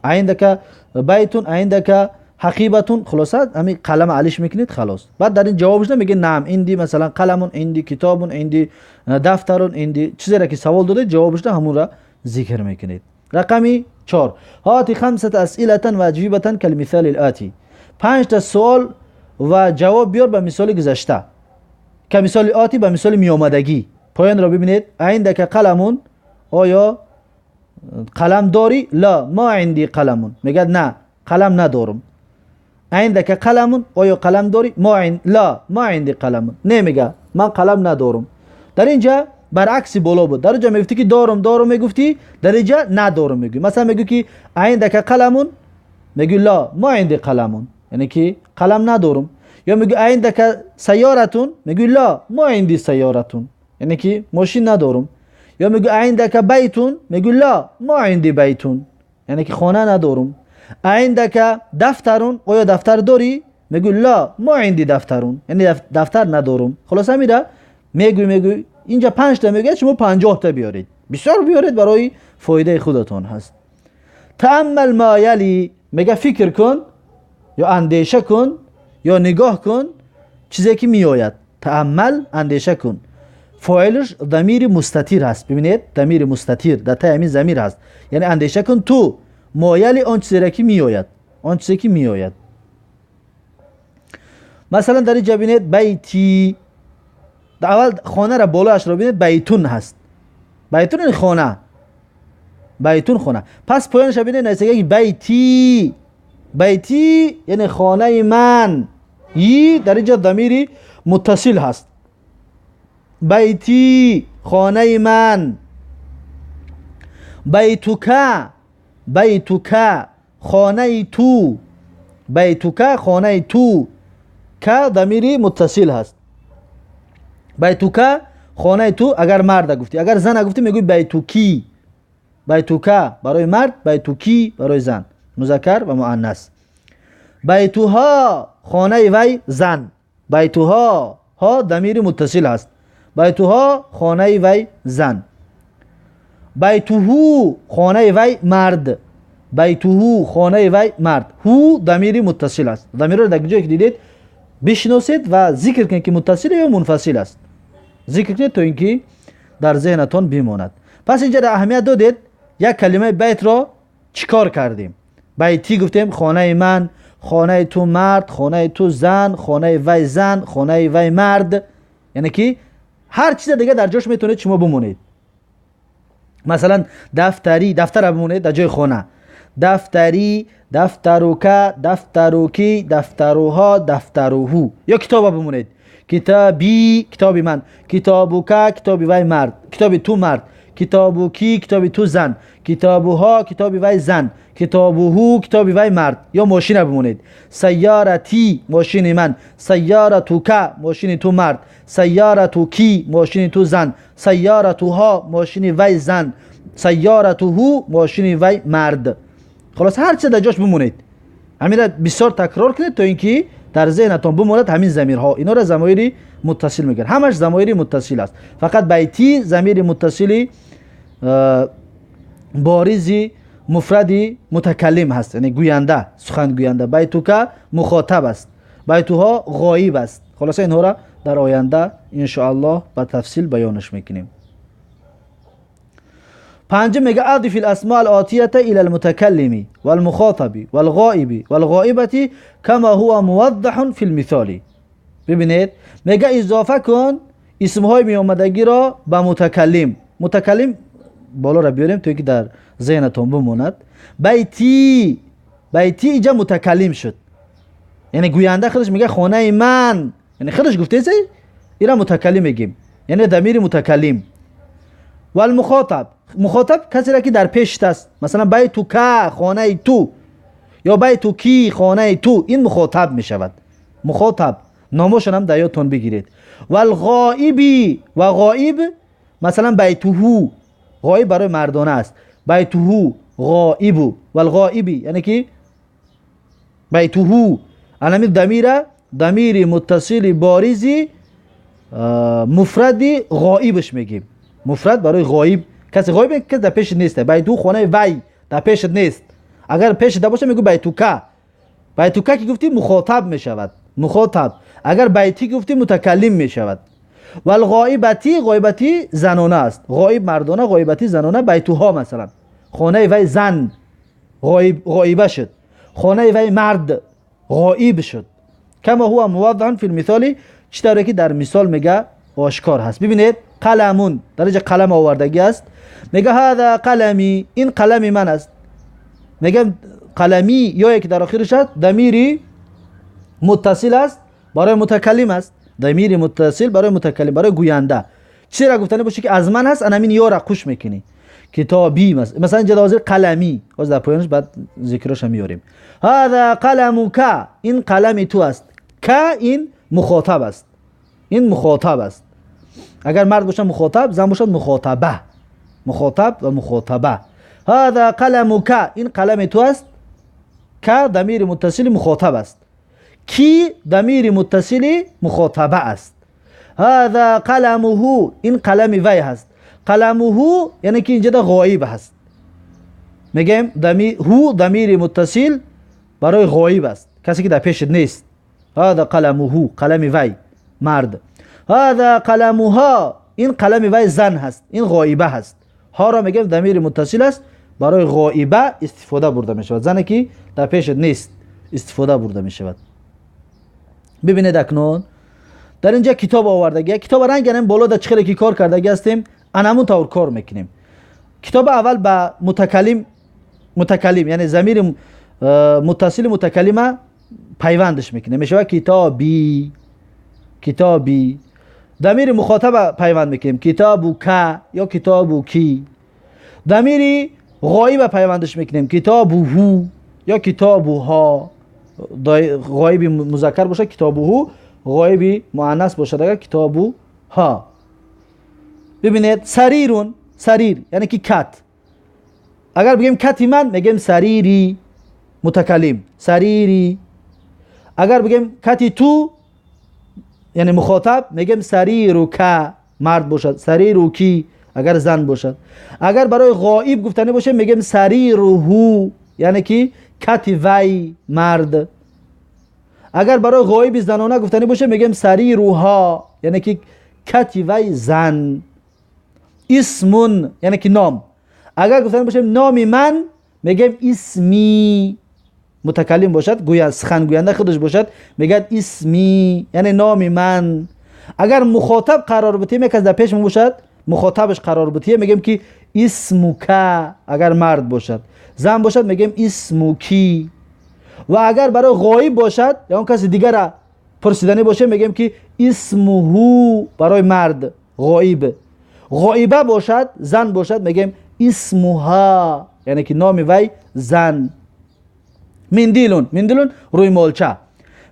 [SPEAKER 1] عندك بیت، عندك حقیبه، خلاصه همین قلم علیش میکنید خلاص. بعد در این جوابش نمیگه نعم عندي مثلا قلم، عندي کتاب، عندي دفتر، عندي چیزی را که سوال داده جوابش همون را ذکر میکنید. رقمی 4. هات 5 اسئله و اجوبه کالمثال الآتی. 5 تا سوال و جواب بیار به مثال گذشته. که مثال آتی به مثال می آمدگی. پایان را ببینید. عندك قلم، آیا قلم داری؟ لا ما عندي قلم، میگه نه قلم ندارم. عندك قلم، آیا قلم داری؟ لا ما عندي قلم، نمیگه من قلم ندارم. در اینجا برعکس بالا بود. در اینجا میگفتی که دارم میگفتی، در اینجا ندارم میگی. مثلا میگی که عندك قلم، میگی لا ما عندي قلم، یعنی که قلم ندارم. یا میگی عندك سیاره، میگی لا ما عندي سیاره، یعنی که ماشین ندارم. یا میگی عندك بیت، میگی لا ما عندي بیت، یعنی که خانه ندارم. عندك دفتر، آیا دفتر داری؟ میگی لا ما عندي دفتر، یعنی دفتر ندارم. خلاص میره میگی اینجا 5 تا میگه شما 50 تا بیارید. بسیار بیارید، برای فایده خودتون هست. تأمل ما یلی، میگه فکر کن یا اندیشه کن یا نگاه کن چیزی که میآید. تأمل، اندیشه کن. فاعلش ضمیر مستتیر هست. ببینید ضمیر مستتیر در ته همین ضمیر هست، یعنی اندیشه کن تو مایل آن چیزی که میآید، آن چیزی که میآید. مثلا در اینجا ببینید بیتی، در اول خانه را بالاش را ببینید بیتون هست. بیتون یعنی خانه، بیتون خانه. پس پایانش ببینید نوشته بیتی، بیتی یعنی خانه من. ی در اینجا ضمیر متصل هست. بیتی خانه من. بیتک، بیتک خانه تو، بیتک خانه تو. که ضمیر متصل هست. بیتک خانه تو اگر مرد گفتی، اگر زن گفتی میگوی بیتوکی. بیتوکا برای مرد، بیتوکی برای زن، مذکر و مؤنث. بیتوها خانه وی زن. بیتوها ها ضمیر متصل است. بیتوها خانه وی زن. بیتوهو خانه وی مرد. بیتوهو خانه وی مرد. هو ضمیر متصل است. ضمیر رو در جایی که دیدید بشناسید و ذکر کنید که متصل یا منفصل است. ذکر کنید تا اینکه در ذهنتون بماند. پس اینجا در اهمیت دادید یک کلمه بیت را چیکار کردیم. بیتی گفتیم خانه من، خانه تو مرد، خانه تو زن، خانه وی زن، خانه وی مرد، یعنی که هر چیز دیگه در جاش میتونید شما بمونید. مثلا دفتری، دفتر بمونید در جای خانه. دفتری، دفتروکا، دفتروکی، دفتروها، دفتروهو. یا کتاب بمونید. کتابی کتاب من، کتابوکا کتاب وی مرد، کتاب تو مرد، کتابوکی کتاب تو زن، کتابوها کتاب وی زن، کتابوهو کتاب وی مرد. یا ماشین بمونید، سیارتی ماشین من، سیارتوکا ماشین تو مرد، سیارتوکی ماشین تو زن، سیارتوها ماشین وی زن، سیارتوهو ماشین وی مرد. خلاص هر چه در جاش بمونید، همین را بسیار تکرار کنید تا اینکه در ذهنتون بماند همین ضمیرها. اینا را ضمایر متصل میگن، همش ضمایر متصل است. فقط بیتی ضمیر متصل بارزی مفردی متکلم هست، یعنی گوینده، سخن گوینده. بیتوکا مخاطب است، بیتوها غایب است. خلاص اینها را در آینده ان شاء الله با تفصیل بیانش میکنیم. پنجم میگه اضف الاسماء الاتیه الى المتکلم والمخاطب والغائب والغائبه كما هو موضح في المثال. ببینید میگه اضافه کن اسمهای می آمدگی را به متکلم. متکلم بالا را بیاریم توی که در ذهنتون بماند. بیتی، بیتی اینجا متکلم شد، یعنی گوینده خودش میگه خانه من، یعنی خودش گفته سی اینا متکلم میگیم، یعنی ضمیر متکلم. و المخاطب، مخاطب کسی را که در پیش است، مثلا بیتوکا خانه تو، یا بیتوکی خانه تو، این مخاطب میشود. مخاطب ناموشون هم در یادتون بگیرید. و الغائبی، و غائب مثلا بیتوهو، غائب برای مردانه است، بیتوهو غائبو. و الغائبی یعنی که بیتوهو علمی ضمیر متصل بارزی مفردی غائبش میگیم. مفرد برای غایب، کسی غایب که در پیش نیست. بیتو خانه وی در پیش نیست، اگر پیش در باشه میگو بیتوکا. بیتوکا که گفتی مخاطب میشود، مخاطب. اگر بیتی گفتی متکلم میشود. و الغائبتی، غایبتی زنانه است، غایب مردانه، غایبتی زنانه. بیتوها مثلا خانه وی زن غایبه شد، خانه وی مرد غایب شد. کما هو موضح فی المثال، چطوری که در مثال میگه آشکار هست. ببینید قلمون در اینجا قلم آوردگی است، میگه هذا قلمی، این قلم من است. میگه قلمی یا یک در آخرش است ضمیر متصل است برای متکلم است، ضمیر متصل برای متکلم، برای گوینده. چرا گفتنی باشه که از من هست، انامین یا را خوش میکنی. کتابی مثلا اینجا حاضر قلمی، باز در پایانش بعد ذکرش هم میاریم. هذا قلمک، این قلم تو است. که این مخاطب است، این مخاطب است. اگر مرد باشه مخاطب، زن باشه مخاطبه، مخاطب و مخاطبه. هذا قلمک، این قلم تو است. که ضمیر متصل مخاطب است، کی ضمیر متصل مخاطبه است. هذا قلمه، این قلم وی هست. قلمه یعنی که اینجا غایب هست، میگیم هو ضمیر متصل برای غایب است، کسی که در پیش نیست. هذا قلمه، قلم وی مرد. هذا قلمها، این قلم وی زن هست، این غایبه هست. ها را میگیم ضمیر متصل است برای غایبه استفاده برده می شود، زنی که در پیش نیست استفاده برده می شود. ببینید اکنون در اینجا کتاب آوردگی، کتاب رنگ یعنی بالا در چخیره که کار کردگی هستیم، انمون طور کار میکنیم. کتاب اول با متکلم یعنی ضمیر متصل متکلمه پیوندش میکنه، میشه کتابی، کتابی. ضمیر مخاطب پیوند میکنیم، کتابوکا یا کتابوکی. ضمیر غایب پیوندش میکنیم، کتابوهو یا کتابوها. غایب مذکر باشه کتابوهو، غایب مؤنث باشه دیگه کتابوها. ببینید سریرون، سریر یعنی که کت. اگر بگیم کتی من میگیم سریری متکلم، سریری. اگر بگیم کتی تو یعنی مخاطب میگیم سریروکا مرد باشد، سریروکی اگر زن باشد. اگر برای غایب گفتنی باشه میگیم سریروهو یعنی که کتی وی مرد. اگر برای غایب زنانه گفتنی باشه میگیم سریروها یعنی که کتی وی زن. اسمون یعنی که نام. اگر گفتنی باشه نام من میگیم اسمی، متکلم باشد گویا سخن گوینده خودش باشد میگه اسمی یعنی نام من. اگر مخاطب قرار بتیم یک از در پیش باشد مخاطبش قرار بتیم میگیم که اسموکا، اگر مرد باشد. زن باشد میگیم اسموکی. و اگر برای غایب باشد یا اون کسی دیگر را پرسیدنی باشه میگیم که اسمه برای مرد غایب. غایبه باشد زن باشد میگیم اسمها، یعنی که نام وی زن. مندیلون روی مالچه.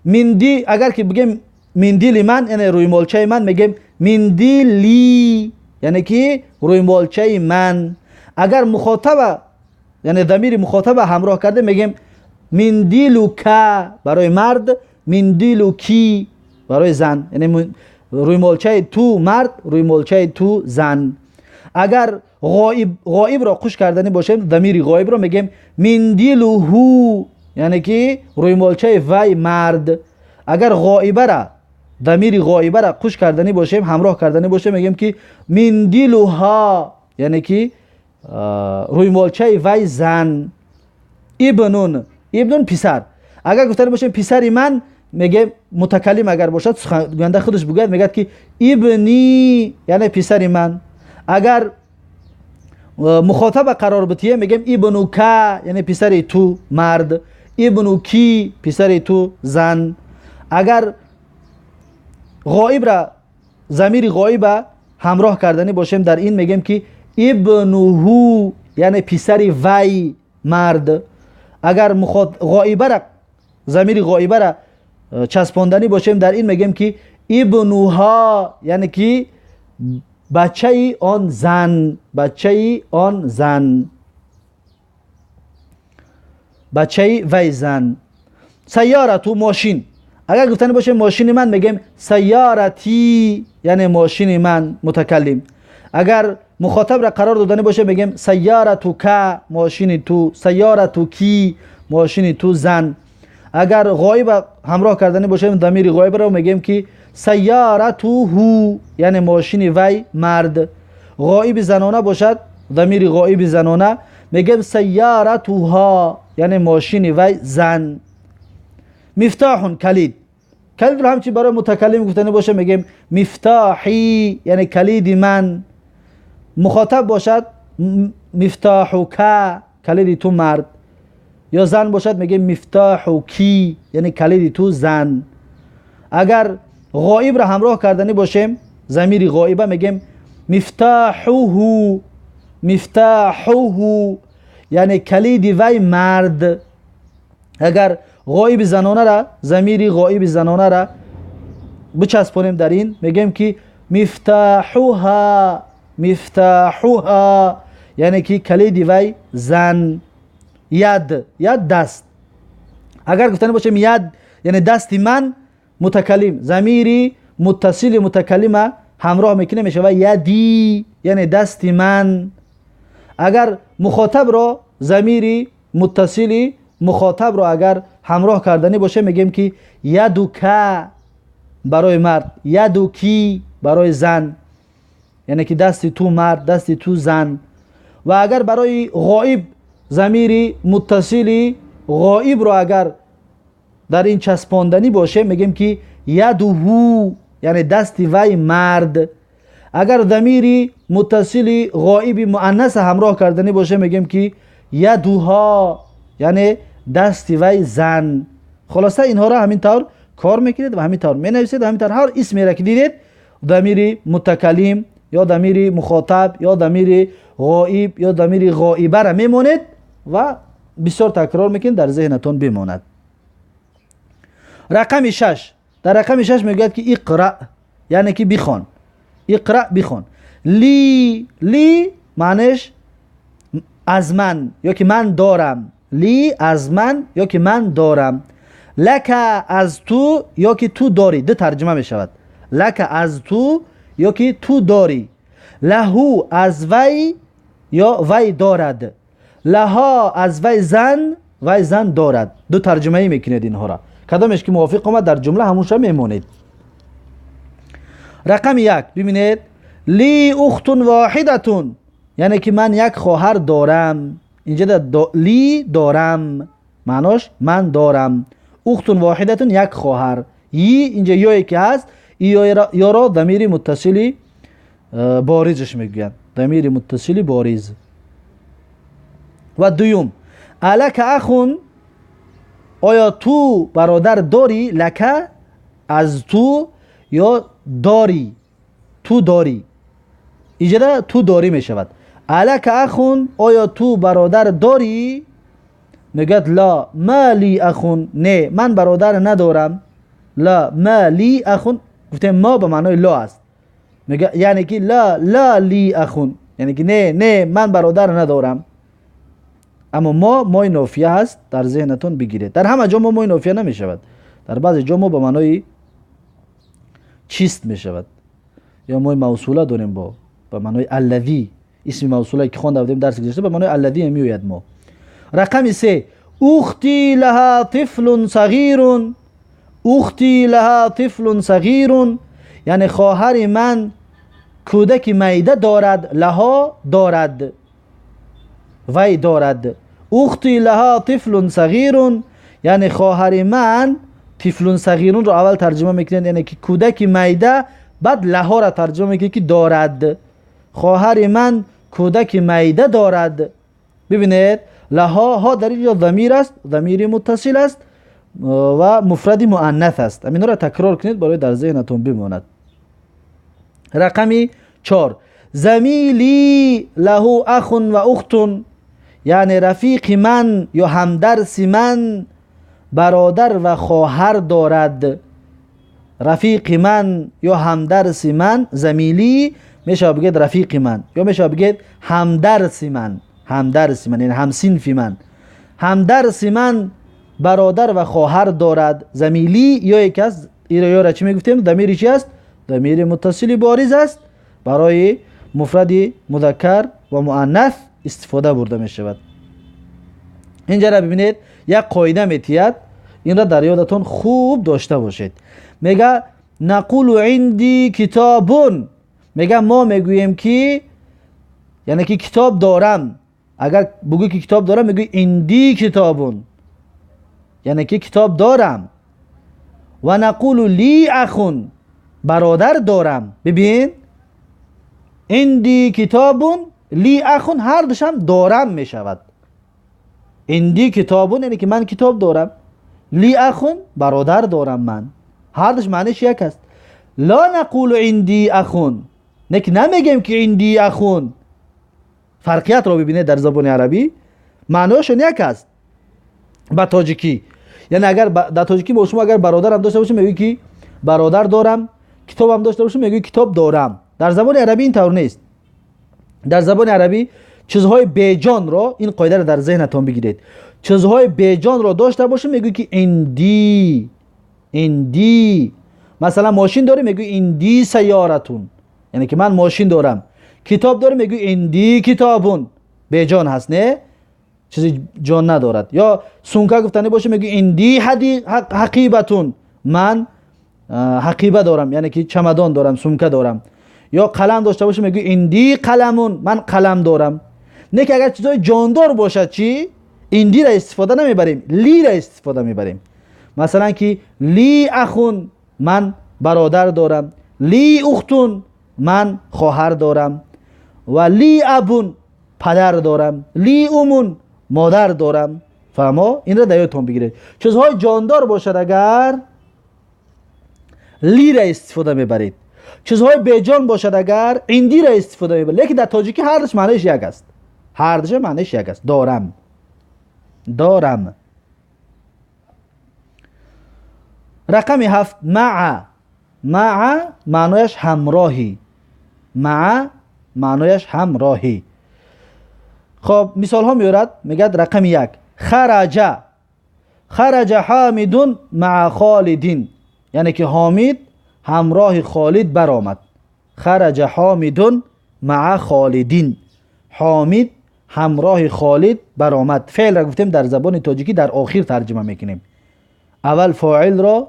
[SPEAKER 1] مندی اگر که بگیم مندیل من یعنی روی مالچه من میگیم مندیلی، یعنی که روی مالچه من. اگر مخاطب یعنی ضمیر مخاطب همراه کرده میگیم مندیلو که برای مرد، مندیلو کی برای زن، یعنی روی مالچه تو مرد، روی مالچه تو زن. اگر غایب را خوش کردنی باشه ضمیر غایب را میگیم مندیلو هو، یعنی که روی مالچه وی مرد. اگر غایبه را ضمیر غایبه را خوش کردنی باشه همراه کردنی باشه میگیم که مندیلو ها، یعنی که روی مالچه وی زن. ابنون پسر. اگر گفتن باشه پسری من میگه متکلم اگر باشد گوینده خودش بگوید میگه که ابنی، یعنی پسری من. اگر مخاطب قرار بتیه میگیم ابنو که، یعنی پسری تو مرد. ابنو کی پسری تو زن. اگر غایب را ضمیر غایب همراه کردنی باشیم در این میگیم که ابنهو، یعنی پسری وی مرد. اگر غایبه را ضمیر غایبه را چسباندنی باشیم در این میگیم که ابنها، یعنی که بچه آن زن، بچه آن زن، بچه وی زن. سیارتو ماشین. اگر گفتن باشه ماشین من میگیم سیارتی، یعنی ماشین من متکلم. اگر مخاطب را قرار دادنی باشه میگیم سیارتو که ماشین تو، سیارتو کی ماشین تو زن. اگر غایب همراه کردنی باشه ضمیر غایب را میگیم که سیارتو هو، یعنی ماشین وی مرد. غایب زنانه باشد ضمیر غایب زنانه میگیم سیارتوها، یعنی ماشین وی زن. مفتاح کلید. کلید رو همچی برای متکلم گفتنی باشه میگیم مفتاحی، یعنی کلید من. مخاطب باشد مفتاحک، کلید تو مرد. یا زن باشد میگیم مفتاحکی، یعنی کلید تو زن. اگر غایب را همراه کردنی باشیم ضمیر غایبه میگیم مفتاحوه، مفتاحوه، یعنی کلید وی مرد. اگر غایب زنانه را ضمیر غایب زنانه را بچسبونیم در این میگیم که مفتاحوها، مفتاحوها، یعنی که کلید وی زن. ید دست. اگر گفتن باشیم ید یعنی دست من متکلم ضمیر متصل متکلمه همراه میکنه میشه و یدی، یعنی دست من. اگر مخاطب را ضمیر متصل مخاطب را اگر همراه کردنی باشه میگیم که یدوکه برای مرد، یدوکی برای زن، یعنی که دست تو مرد، دست تو زن. و اگر برای غایب ضمیر متصل غایب را اگر در این چسباندنی باشه میگیم که یدوهو، یعنی دست وی مرد. اگر ضمیر متصل غایب مؤنث همراه کردنی باشه میگیم که یدوها، یعنی دست وی زن. خلاصه اینها را همین طور کار میکنید و همین طور مینویسید. همین طور هر اسمی را که دیدید ضمیر متکلم یا ضمیر مخاطب یا ضمیر غایب یا ضمیر غایبه را میمونید و بسیار تکرار میکنید در ذهنتون بماند. رقم 6. در رقم 6 میگوید که اقرأ، یعنی که بخوان. اقرأ بخوان. لی معنیش از من یا که من دارم. لی از من یا که من دارم. لک از تو یا که تو داری. دو ترجمه می شود. لک از تو یا که تو داری. لهو از وی یا وی دارد. لها از وی زن دارد. دو ترجمه ای میکنید اینها را. کدامش که موافق اومد در جمله همونشا میمونید. رقم 1 ببینید. لی اخت واحدتون، یعنی که من یک خواهر دارم. اینجا لی دارم معناش من دارم. اخت واحدتون یک خواهر. اینجا یایی که هست یا را ضمیر متصلی بارزش میگویند. ضمیر متصلی بارز. و دوم الک اخون، آیا تو برادر داری؟ لکه از تو یا داری، تو داری، اینجا تو داری می شود. الک اخون، آیا تو برادر داری؟ میگد لا ما لی اخون، نه من برادر ندارم. لا ما لی اخون، گفتیم ما به معنای لا است، میگه یعنی که لا لی اخون، یعنی که نه من برادر ندارم. اما ما نافیه هست، در ذهنتون بگیرید. در همه جا ما نافیه نمی شود، در بعضی جا ما به معنای چیست می شود. یا ما موصوله داریم با معنای الذی، اسم موصوله که خوانده بودیم درس گذشته به معنای الذی میآید. ما رقم 3 اختی لها طفل صغیر، اختی لها طفل صغیر، یعنی خواهر من کودک میده دارد. لها دارد، وی دارد. اختی لها طفل صغیر، یعنی خواهر من، طفل صغیرون رو اول ترجمه میکنن یعنی که کودک میده، بعد لها را ترجمه میکنن که دارد. خواهر من کودک میده دارد. ببینید لها ها در اینجا ضمیر است، ضمیر متصل است و مفرد مؤنث است. همین را تکرار کنید برای در ذهنتون بماند. رقم 4 زمیلی له اخ و اخت، یعنی رفیق من یا همدرس من برادر و خواهر دارد. رفیق من یا همدرس من، زمیلی میشه بگید رفیق من یا میشه بگید همدرس من، همدرس من یعنی همسنف من. همدرس من برادر و خواهر دارد. زمیلی یا یک از یا را چی میگفتیم؟ ضمیر چی است؟ ضمیر متصل بارز است، برای مفرد مذکر و مؤنث استفاده برده می شود. اینجا را ببینید یک قاعده میتید، این را در یادتون خوب داشته باشید. میگه نقول عندی کتابون، میگه ما میگوییم که یعنی که کتاب دارم. اگر بگویی که کتاب دارم میگویی عندی کتابون، یعنی که کتاب دارم. و نقول لی اخون، برادر دارم. ببین عندی کتابون لی اخون، هر دوشم دارم می شود. عندی کتابون یعنی که من کتاب دارم، لی اخون برادر دارم من، هر دوش معنیش یک است. لا نقول عندی اخون، نمیگیم که عندی اخون. فرقیت رو ببینید در زبان عربی معنیشون یک است. با تاجیکی یعنی اگر در تاجیکی با شما اگر برادر هم داشته باشیم میگی که برادر دارم، کتاب هم داشته باشیم میگی کتاب دارم. در زبان عربی این طور نیست. در زبان عربی چیزهای بیجان رو، این قاعده رو در ذهنتون بگیرید، چیزهای بیجان رو داشته باشیم میگی که عندی. عندی مثلا ماشین داری میگی عندی سیارتون، یعنی که من ماشین دارم. کتاب داری میگی عندی کتابون، بیجان هست نه، چیزی جان ندارد. یا سونکا گفتنی باشه میگی عندی حقیبتون، من حقیبه دارم، یعنی که چمدان دارم، سونکا دارم. یا قلم داشته باشه میگی عندی قلمون، من قلم دارم. نه که اگر چیزای جاندار باشد چی؟ عندی را استفاده نمیبریم، لی را استفاده میبریم. مثلا که لی اخون، من برادر دارم. لی اختون، من خواهر دارم. و لی ابون، پدر دارم. لی امون، مادر دارم. فهمو؟ این را در یادتون بگیرید. چیزهای جاندار باشد اگر لی را استفاده میبرید، چیزهای بیجان باشد اگر عندی را استفاده میبرید. لیکن در تاجیکی هر دوش معنیش یک است، هر دوش معنیش یک است. دارم، دارم. رقم 7 مع. مع معنیش همراهی، مع معنیش همراهی. خب مثال ها میارد، میگد رقم 1 خرج. خرج حامد مع خالد، یعنی که حامد همراه خالد برآمد. خرج حامد مع خالدین، حامد همراه خالد برآمد. فعل را گفتیم در زبان تاجیکی در آخر ترجمه میکنیم. اول فاعل را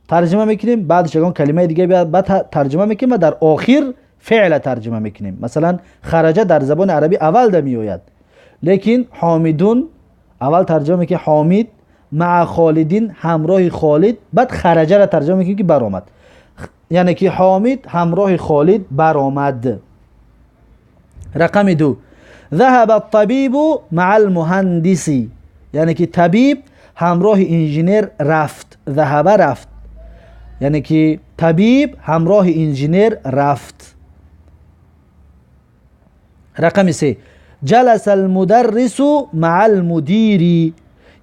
[SPEAKER 1] ترجمه میکنیم، بعدش اون کلمه دیگه بعد ترجمه میکنیم و در آخر فعل ترجمه میکنیم. مثلا خرج در زبان عربی اول ده میآید، لیکن حامدون اول ترجمه میکنیم حامد مع خالدین، همراه خالد، بعد خرج را ترجمه میکنیم که برآمد، یعنی که حامد همراه خالد برآمد. رقم 2 ذهب الطبیب مع المهندس، یعنی که طبیب همراه انجینیر رفت. ذهب رفت، یعنی که طبیب همراه انجینیر رفت. رقم 3 جلس المدرس مع المدیر،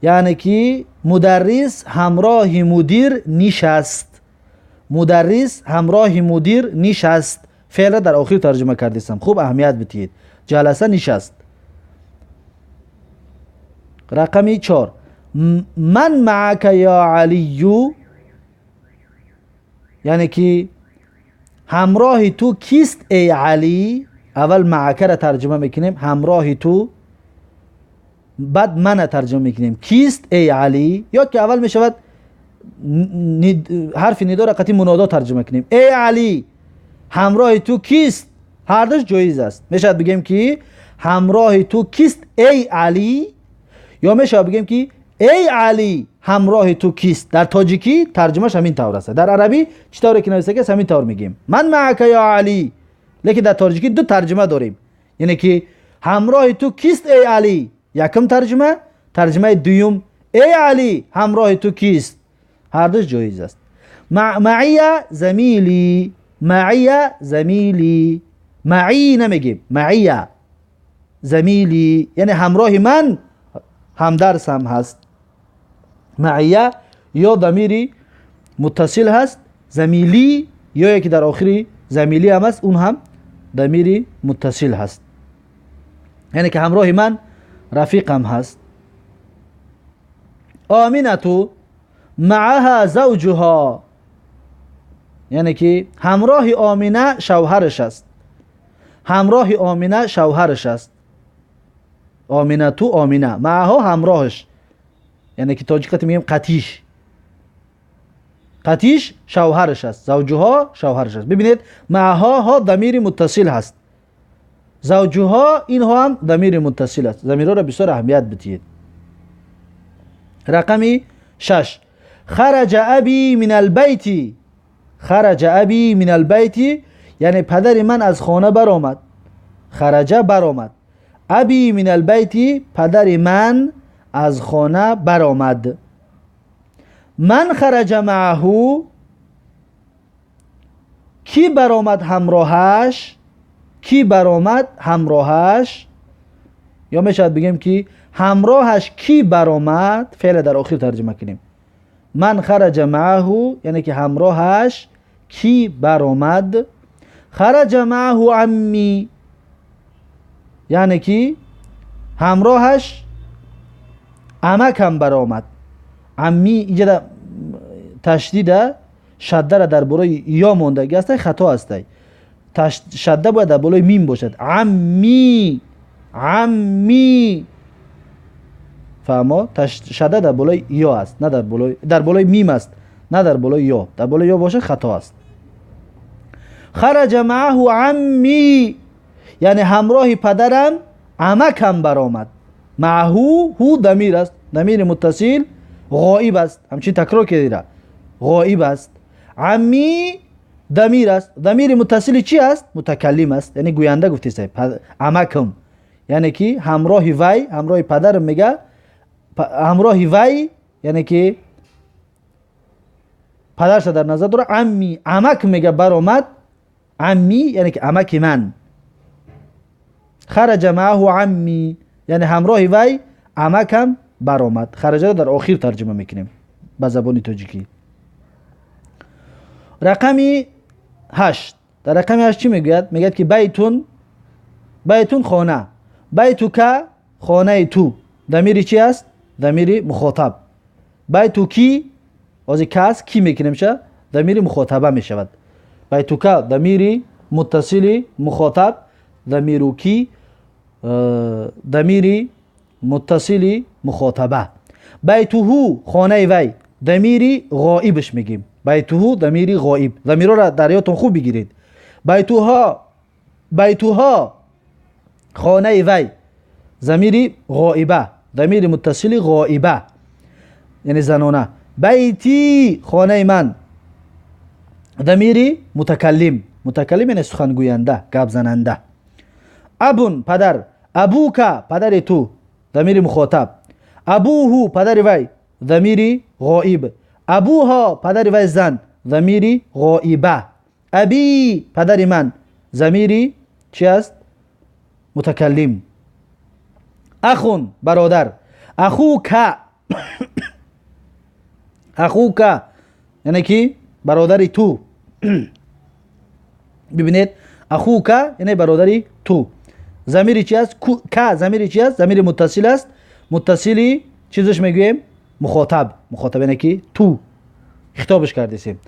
[SPEAKER 1] یعنی که مدرس همراه مدیر نشست. مدرس همراه مدیر نشست. فعلا در آخر ترجمه کردیستم، خوب اهمیت بدید. جلسه نشست. رقم 4 من معك یا علی، یعنی که همراه تو کیست ای علی. اول معک را ترجمه میکنیم همراه تو، بعد من ترجمه میکنیم کیست ای علی، یا که اول میشود حرف ندا را قطعی منادا ترجمه کنیم ای علی همراه تو کیست. هر دوش جایز است. میشود بگیم که همراه تو کیست ای علی، یا میشود بگیم که ای علی همراه تو کیست. در تاجیکی ترجمهش همین طور است. در عربی چطوری که نوشته است همین طور میگیم من معک یا علی، لیکن در تاجیکی دو ترجمه داریم. یعنی که همراه تو کیست ای علی، یکم ترجمه، ترجمه دوم ای علی همراه تو کیست. هر دوش جایز است. معی زمیلی، معی زمیلی، معی نمیگیم معی زمیلی، یعنی همراه من همدرسم هست. معی یا ضمیری متصل هست، زمیلی یا یکی در آخری زمیلی هم هست، اون هم ضمیری متصل هست، یعنی که همراه من رفیقم هست. آمینتو معها زوجها، یعنی که همراه آمینه شوهرش است. همراه آمینه شوهرش است. آمینه تو آمینه معها همراهش، یعنی که تاجیکت میگیم قتیش. قتیش شوهرش است، زوجها شوهرش است. ببینید معها ها ضمیر متصل هست، زوجها اینها هم ضمیر متصل است. ضمیرها را بسیار اهمیت بدید. رقم 6 خرج ابی من البیت. خرج ابی من البیت یعنی پدر من از خانه برآمد. خرج برآمد، ابی من البیت پدر من از خانه برآمد. من خرج معه کی برآمد همراهش، کی برآمد همراهش، یا میشود بگیم که همراهش کی برآمد. فعل در آخر ترجمه کنیم من خرج معه یعنی که همراهش کی برآمد. خرج معه عمی یعنی که همراهش عمکم برآمد. عمی اینجا تشدید شده را در بالای یا موندگی است، خطا است. شده باید در بالای میم باشد. عمی عمی فهمو؟ شده در بالای یا است، نه در بالای میم است، نه در بالای یا. در بالای یا باشه خطا است. خرج معه عمی یعنی همراه پدرم عمکم برآمد. معه هو ضمیر است، ضمیر متصل غائب است، همچنین تکرار کردید غائب است. عمی ضمیر است، ضمیر متصل چی است؟ متکلم است، یعنی گوینده گفته است. عمکم یعنی که همراه وی، همراه پدرم میگه همراه وی، یعنی که پدرش در نظر داره. عمی عمک میگه برآمد، عمی یعنی که عمک من. خرج معه عمی یعنی همراه وی عمکم برآمد. خرج را در آخر ترجمه میکنیم به زبان تاجیکی. رقم 8 در رقم 8 چی میگوید؟ میگوید که بیتون، بیتون خانه، بیتو که خانه تو. ضمیر چی است؟ ضمیر مخاطب. بیتو کی از کس کی میکنه میشه ضمیر مخاطبه میشود. بیتو که ضمیر متصل مخاطب، ضمیر کی ضمیر متصل مخاطبه. بیتو خانه وی ضمیر غائبش میگیم. بیتو ضمیر غائب. ضمیرها را در یادتون خوب بگیرید. بیتوها خانه وی ضمیر غائبه، ضمیر متصل غائبه یعنی زنانه. بیتی خانه من ضمیر متکلم، متکلم یعنی سخنگوینده، گپ زننده. ابون پدر، ابوکا پدر تو ضمیر مخاطب. ابوهو پدر وی ضمیر غائب. ابوها پدر وی زن ضمیری غائبه. ابی پدر من، ضمیری چی است؟ متکلم. اخون برادر. اخوک اخوک یعنی کی؟ برادری تو. ببینید اخوک یعنی برادری تو. ضمیری چی است؟ که ضمیری چی است؟ ضمیر متصل است. متصلی چیزش میگویم مخاطب. مخاطب یعنی کی؟ تو، خطابش کردیم.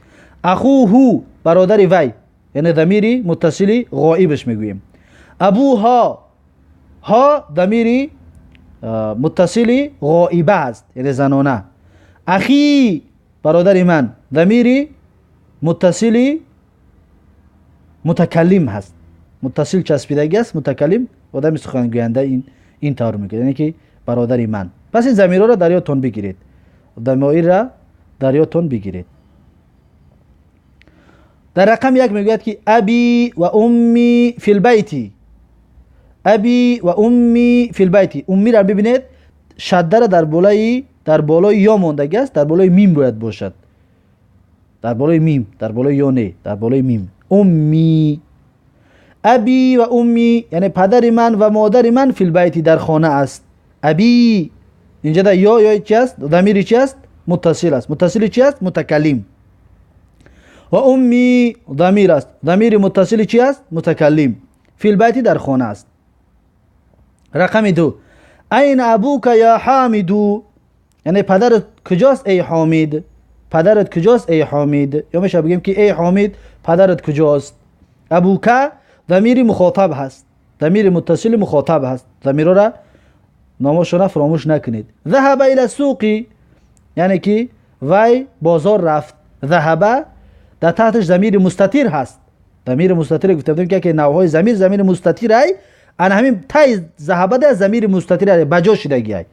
[SPEAKER 1] اخوه برادری وی یعنی ضمیری متصلی غائبش میگویم. ابوها ها ضمیری متصلی غائبه است یعنی زنانه. اخی برادر من ضمیری متصلی متکلم هست. متصل چسبیدگی است، متکلم آدم سخن گوینده این طور میگه یعنی که برادر من. پس این ضمیرها را در یادتون بگیرید، ضمایر را در یادتون بگیرید. در رقم یک میگوید که ابی و امی فی البیت. ابی و امی فی البیت. امی را ببینید شده را در بالای یا ماندگی است، در بالای میم باید باشد. در بالای میم، در بالای یا نه، در بالای میم. امی. ابی و امی یعنی پدر من و مادر من فی البیت در خانه است. ابی اینجا در یا چی است؟ ضمیری چی است؟ متصل است. متصل چی است؟ متکلم. و امی ضمیر است. ضمیر متصل چی است؟ متکلم. فی البیت در خانه است. رقم 2 این ابوک یا حامد یعنی پدرت کجاست ای حامد؟ پدرت کجاست ای حامد؟ یا میشه بگیم که ای حامد پدرت کجاست؟ ابوک ضمیر مخاطب هست، ضمیر متصل مخاطب هست. ضمیرها را نامشون فراموش نکنید. ذهب الى السوق یعنی که وی بازار رفت. ذهب در تحتش ضمیر مستتر هست. ضمیر مستتر گفته بودیم که نوعهای ضمیر مستتر ای ان همین تای ذهب ده ضمیر مستتر ای بجا شدگی ای.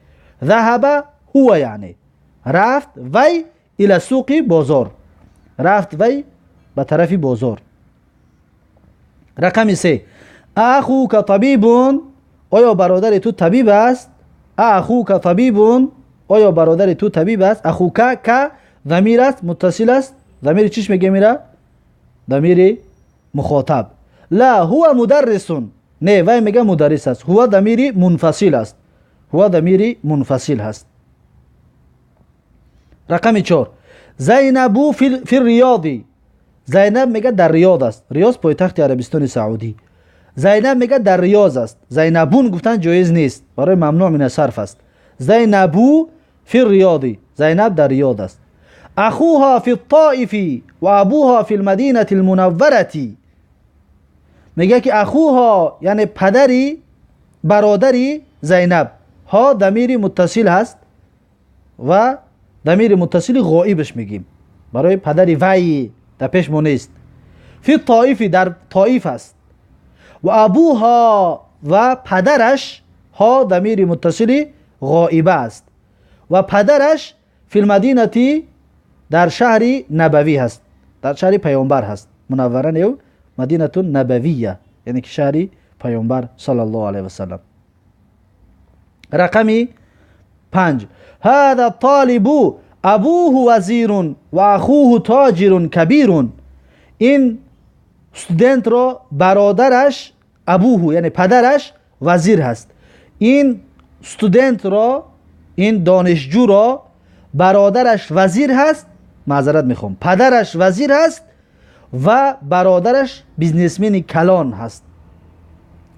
[SPEAKER 1] ذهب هو یعنی رفت وی الى السوق بازار، رفت وی به طرف بازار. رقم 3 اخوک طبیب آیا برادر تو طبیب است؟ اخوک طبیب آیا برادر تو طبیب است؟ اخوک که ضمیر است متصل است. ضمیر چیش میگه میره؟ ضمیر مخاطب. لا هو مدرس نه وی میگه مدرس است. هو ضمیر منفصل است. هو ضمیر منفصل هست. رقم 4 زینب فی الریاض. زینب میگه در ریاض است. ریاض پایتخت عربستان سعودی. زینب میگه در ریاض است. زینبون گفتن جایز نیست، برای ممنوع من صرف است. زینبو فی الریاض. زینب در ریاض است. اخوها فی الطائف و ابوها فی المدینه المنوره. میگه که اخوها یعنی پدری برادری زینب. ها ضمیر متصل هست و ضمیر متصل غائبش میگیم برای پدری وی در پیش ما نیست. فی الطائف در طائف است. و ابوها و پدرش ها ضمیر متصل غائبه است و پدرش فی المدینه در شهر نبوی هست، در شهر پیامبر هست. منوره نیو مدینه نبویه یعنی که شهر پیامبر صلی الله علیه و سلم. رقم 5 هذا الطالب ابوه وزیر و اخوه تاجر کبیر. این استودنت را برادرش ابوه یعنی پدرش وزیر هست. این استودنت را، این دانشجو را برادرش وزیر هست، معذرت میخوام پدرش وزیر هست و برادرش بیزنسمن کلان هست.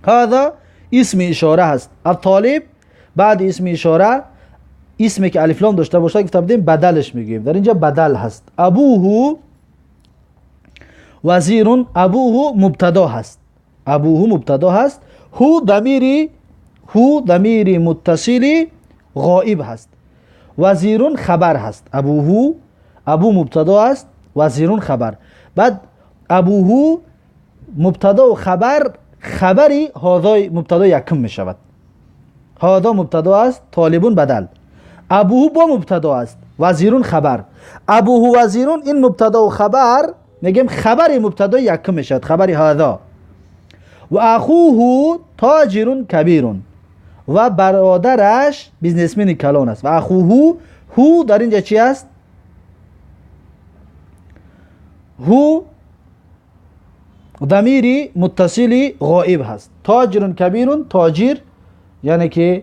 [SPEAKER 1] هذا اسم اشاره هست. الطالب بعد اسم اشاره اسمی که الف لام داشته باشه گفته بودیم بدلش میگیم. در اینجا بدل هست. ابوه وزیر، ابوه مبتدا هست. ابوه مبتدا هست. هو ضمیر متصل غائب هست. وزیر خبر هست. ابو مبتدا است، وزیر خبر. بعد ابوه مبتدا و خبری هذا مبتدا یکم می شود. هذا مبتدا است، طالبون بدل. ابوه با مبتدا است، وزیرون خبر. ابوه وزیرون این مبتدا و خبر میگیم خبر مبتدا یکم می شود، خبر هذا. و اخوه تاجر کبیر و برادرش بیزنسمن کلان است. و اخوه هو در اینجا چی است؟ هو ضمیر متصل غائب هست. تاجر کبیر، تاجر یعنی که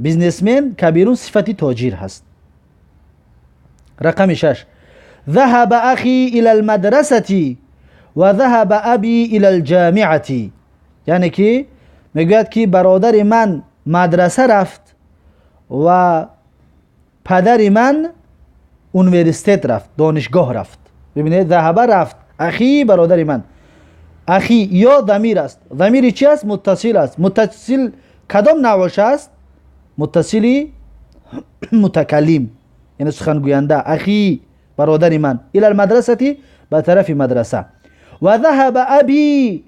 [SPEAKER 1] بیزنسمن، کبیر صفتی تاجر هست. رقم 6 ذهب اخی الى المدرسه و ذهب ابی الى الجامعه. یعنی که میگوید که برادر من مدرسه رفت و پدر من اونیورسیته رفت، دانشگاه رفت. ببینید ذهب رفت، اخی برادر من. اخی یا ضمیر است. ضمیر چی است؟ متصل است. متصل کدام نوعش است؟ متصلی متکلم، یعنی سخنگوینده. اخی برادر من الى المدرسه، به طرف مدرسه. و ذهب ابی،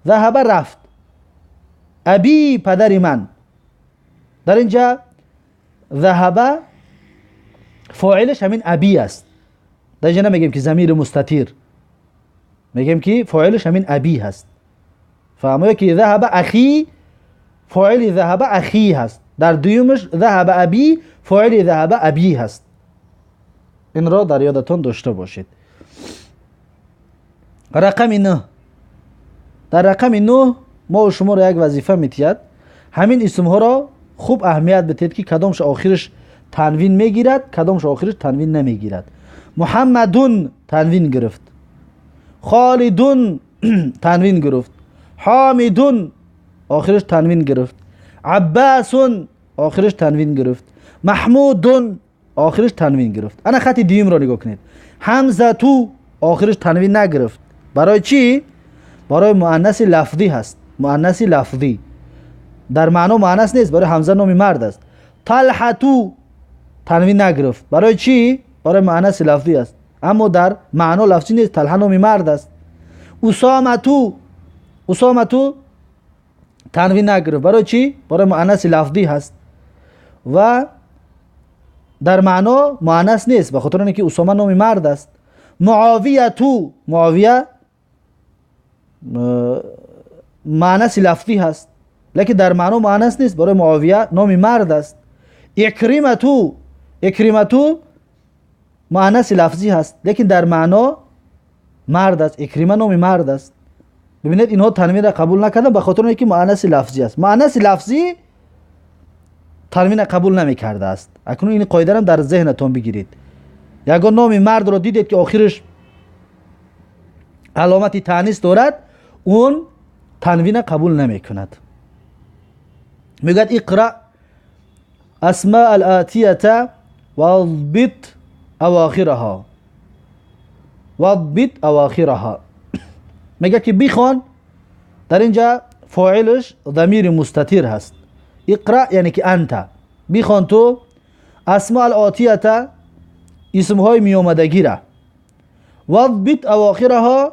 [SPEAKER 1] ذهب رفت، ابی پدر من. در اینجا ذهب فاعلش همین ابی است. در اینجا نمیگیم که ضمیر مستتر، میگیم که فاعلش همین ابی هست. فهمیدید که ذهب اخی فاعل ذهب اخی هست، در دویمش ذهب ابی فاعل ذهب ابی هست. این را در یادتون داشته باشید. رقم 9. در رقم 9 ما و شما را یک وظیفه میتید. همین اسم ها را خوب اهمیت بدید که کدامش آخرش تنوین میگیرد، کدامش آخرش تنوین نمیگیرد. محمدون تنوین گرفت، خالدون تنوین گرفت، حامدون آخرش تنوین گرفت، عباسون آخرش تنوین گرفت، محمودون آخرش تنوین گرفت. انا خط دوم را نگاه کنید. حمزه تو آخرش تنوین نگرفت. برای چی؟ برای مؤنث لفظی هست. مؤنث لفظی در معنا مؤنث نیست، برای حمزه نام مرد است. طلحه تو تنوین نگرفت. برای چی؟ برای مؤنث لفظی است، اما در معنا لفظی نیست. طلحه نام مرد است. اسامه تو، اسامه تو تنوین نگرفت. برای چی؟ برای مؤنث لفظی هست و در معنا مؤنث نیست، به خاطر اینکه اسامه نام مرد است. معاویه تو، معاویه مؤنث لفظی هست لیکن در معنا مؤنث نیست، برای معاویه نام مرد است. اکرمه تو، اکرمه تو مؤنث لفظی هست لیکن در معنا مرد است. اکرمه نام مرد است. ببینید اینها تنوین را قبول نکردن به خاطر اینکه مؤنث لفظی است. مؤنث لفظی تنوین قبول نمیکرده است. اکنون این قاعده را در ذهنتون بگیرید. یگان نام مرد رو دیدید که آخرش علامت تانیث دارد، اون تنوین قبول نمیکند. میگه اقرا اسماء الاتیه واضبط اواخرها، واضبط اواخرها. میگه که بخوان. در اینجا فاعلش ضمیر مستتر هست. اقرا یعنی که انت، بخوان تو اسماء الاتیه اسمهای می آمدگی را، واضبط اواخرها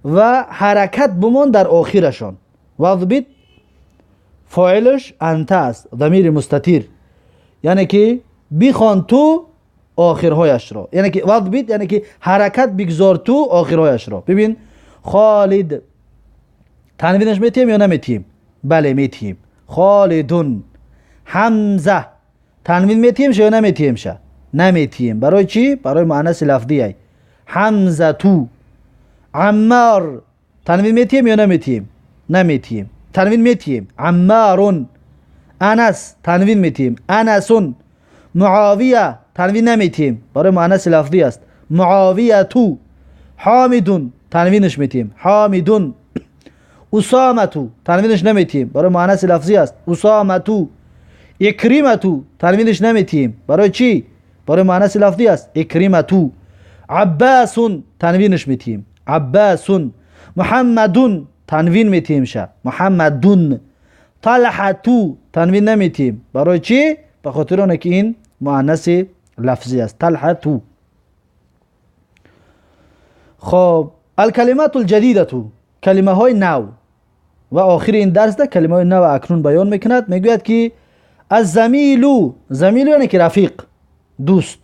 [SPEAKER 1] و حرکت بمان در آخرشان. واضبط فاعلش انت است، ضمیر مستتر، یعنی که بخوان تو آخرهایش را. یعنی که واضبط یعنی که حرکت بگذار تو آخرهایش را. ببین خالد تنوینش میتیم یا نمیتیم؟ بله میتیم. خالدون. حمزه تنوین میتیم یا نمیتیم؟ نمیتیم. برای چی؟ برای مؤنث لفظی ای. حمزه تو. عمار تنوین میتیم یا نمیتیم؟ نمیتیم. تنوین میتیم. عمارون. انس تنوین میتیم. انسون. معاویه تنوین نمیتیم، برای مؤنث لفظی است. معاویه تو. حامدون تنوینش میتیم. حامدون. اسامه تو تنوینش نمیتیم، برای مؤنث لفظی است. اسامه تو. اکرمه تو تنوینش نمیتیم، برای چی؟ برای مؤنث لفظی است. اکرمه تو. عباسون تنوینش میتیم. عباسون. محمدون تنوین میتیم محمدون. طلحه تو تنوین نمیتیم، برای چی؟ به خاطر اونه که این مؤنث لفظی است. طلحه تو. خب الکلمات الجدیده تو، کلمه های نو. و آخر این درس ده کلمه های نو اکنون بیان میکند. میگوید که الزمیلو، زمیلو یعنی که رفیق، دوست،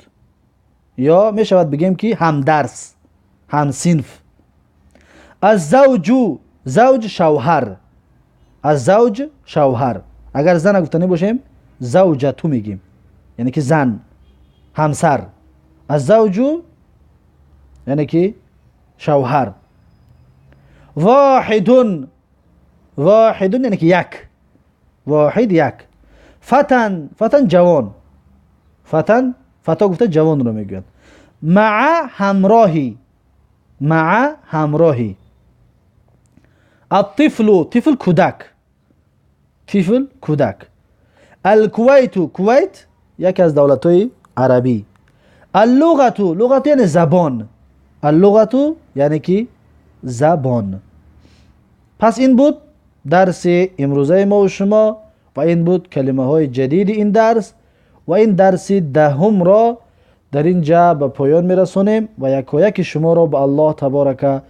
[SPEAKER 1] یا میشود بگیم که همدرس، همسنف. الزوجو، زوج شوهر. الزوج شوهر. اگر زن گفتنی باشیم زوجتو میگیم، یعنی که زن، همسر. الزوجو یعنی که شوهر. واحدون، واحدون یعنی که یک، واحد یک. فتن، فتن جوان، فتن، فتا گفته جوان رو میگن. مع همراهی، مع همراهی. الطفل، طفل کودک، طفل کودک. الکویت، کویت یکی از دولت‌های عربی. اللغت، لغت یعنی زبان، اللغت یعنی که زبان. پس این بود درس امروزه ما و شما و این بود کلمه های جدید این درس و این درس دهم را در اینجا به پایان میرسونیم و یک شما را به الله تبارک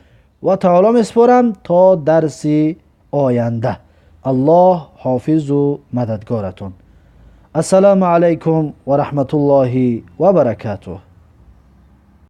[SPEAKER 1] و تعالی میسپارم تا درس آینده. الله حافظ و مددگارتون. السلام علیکم و رحمت الله و برکاته.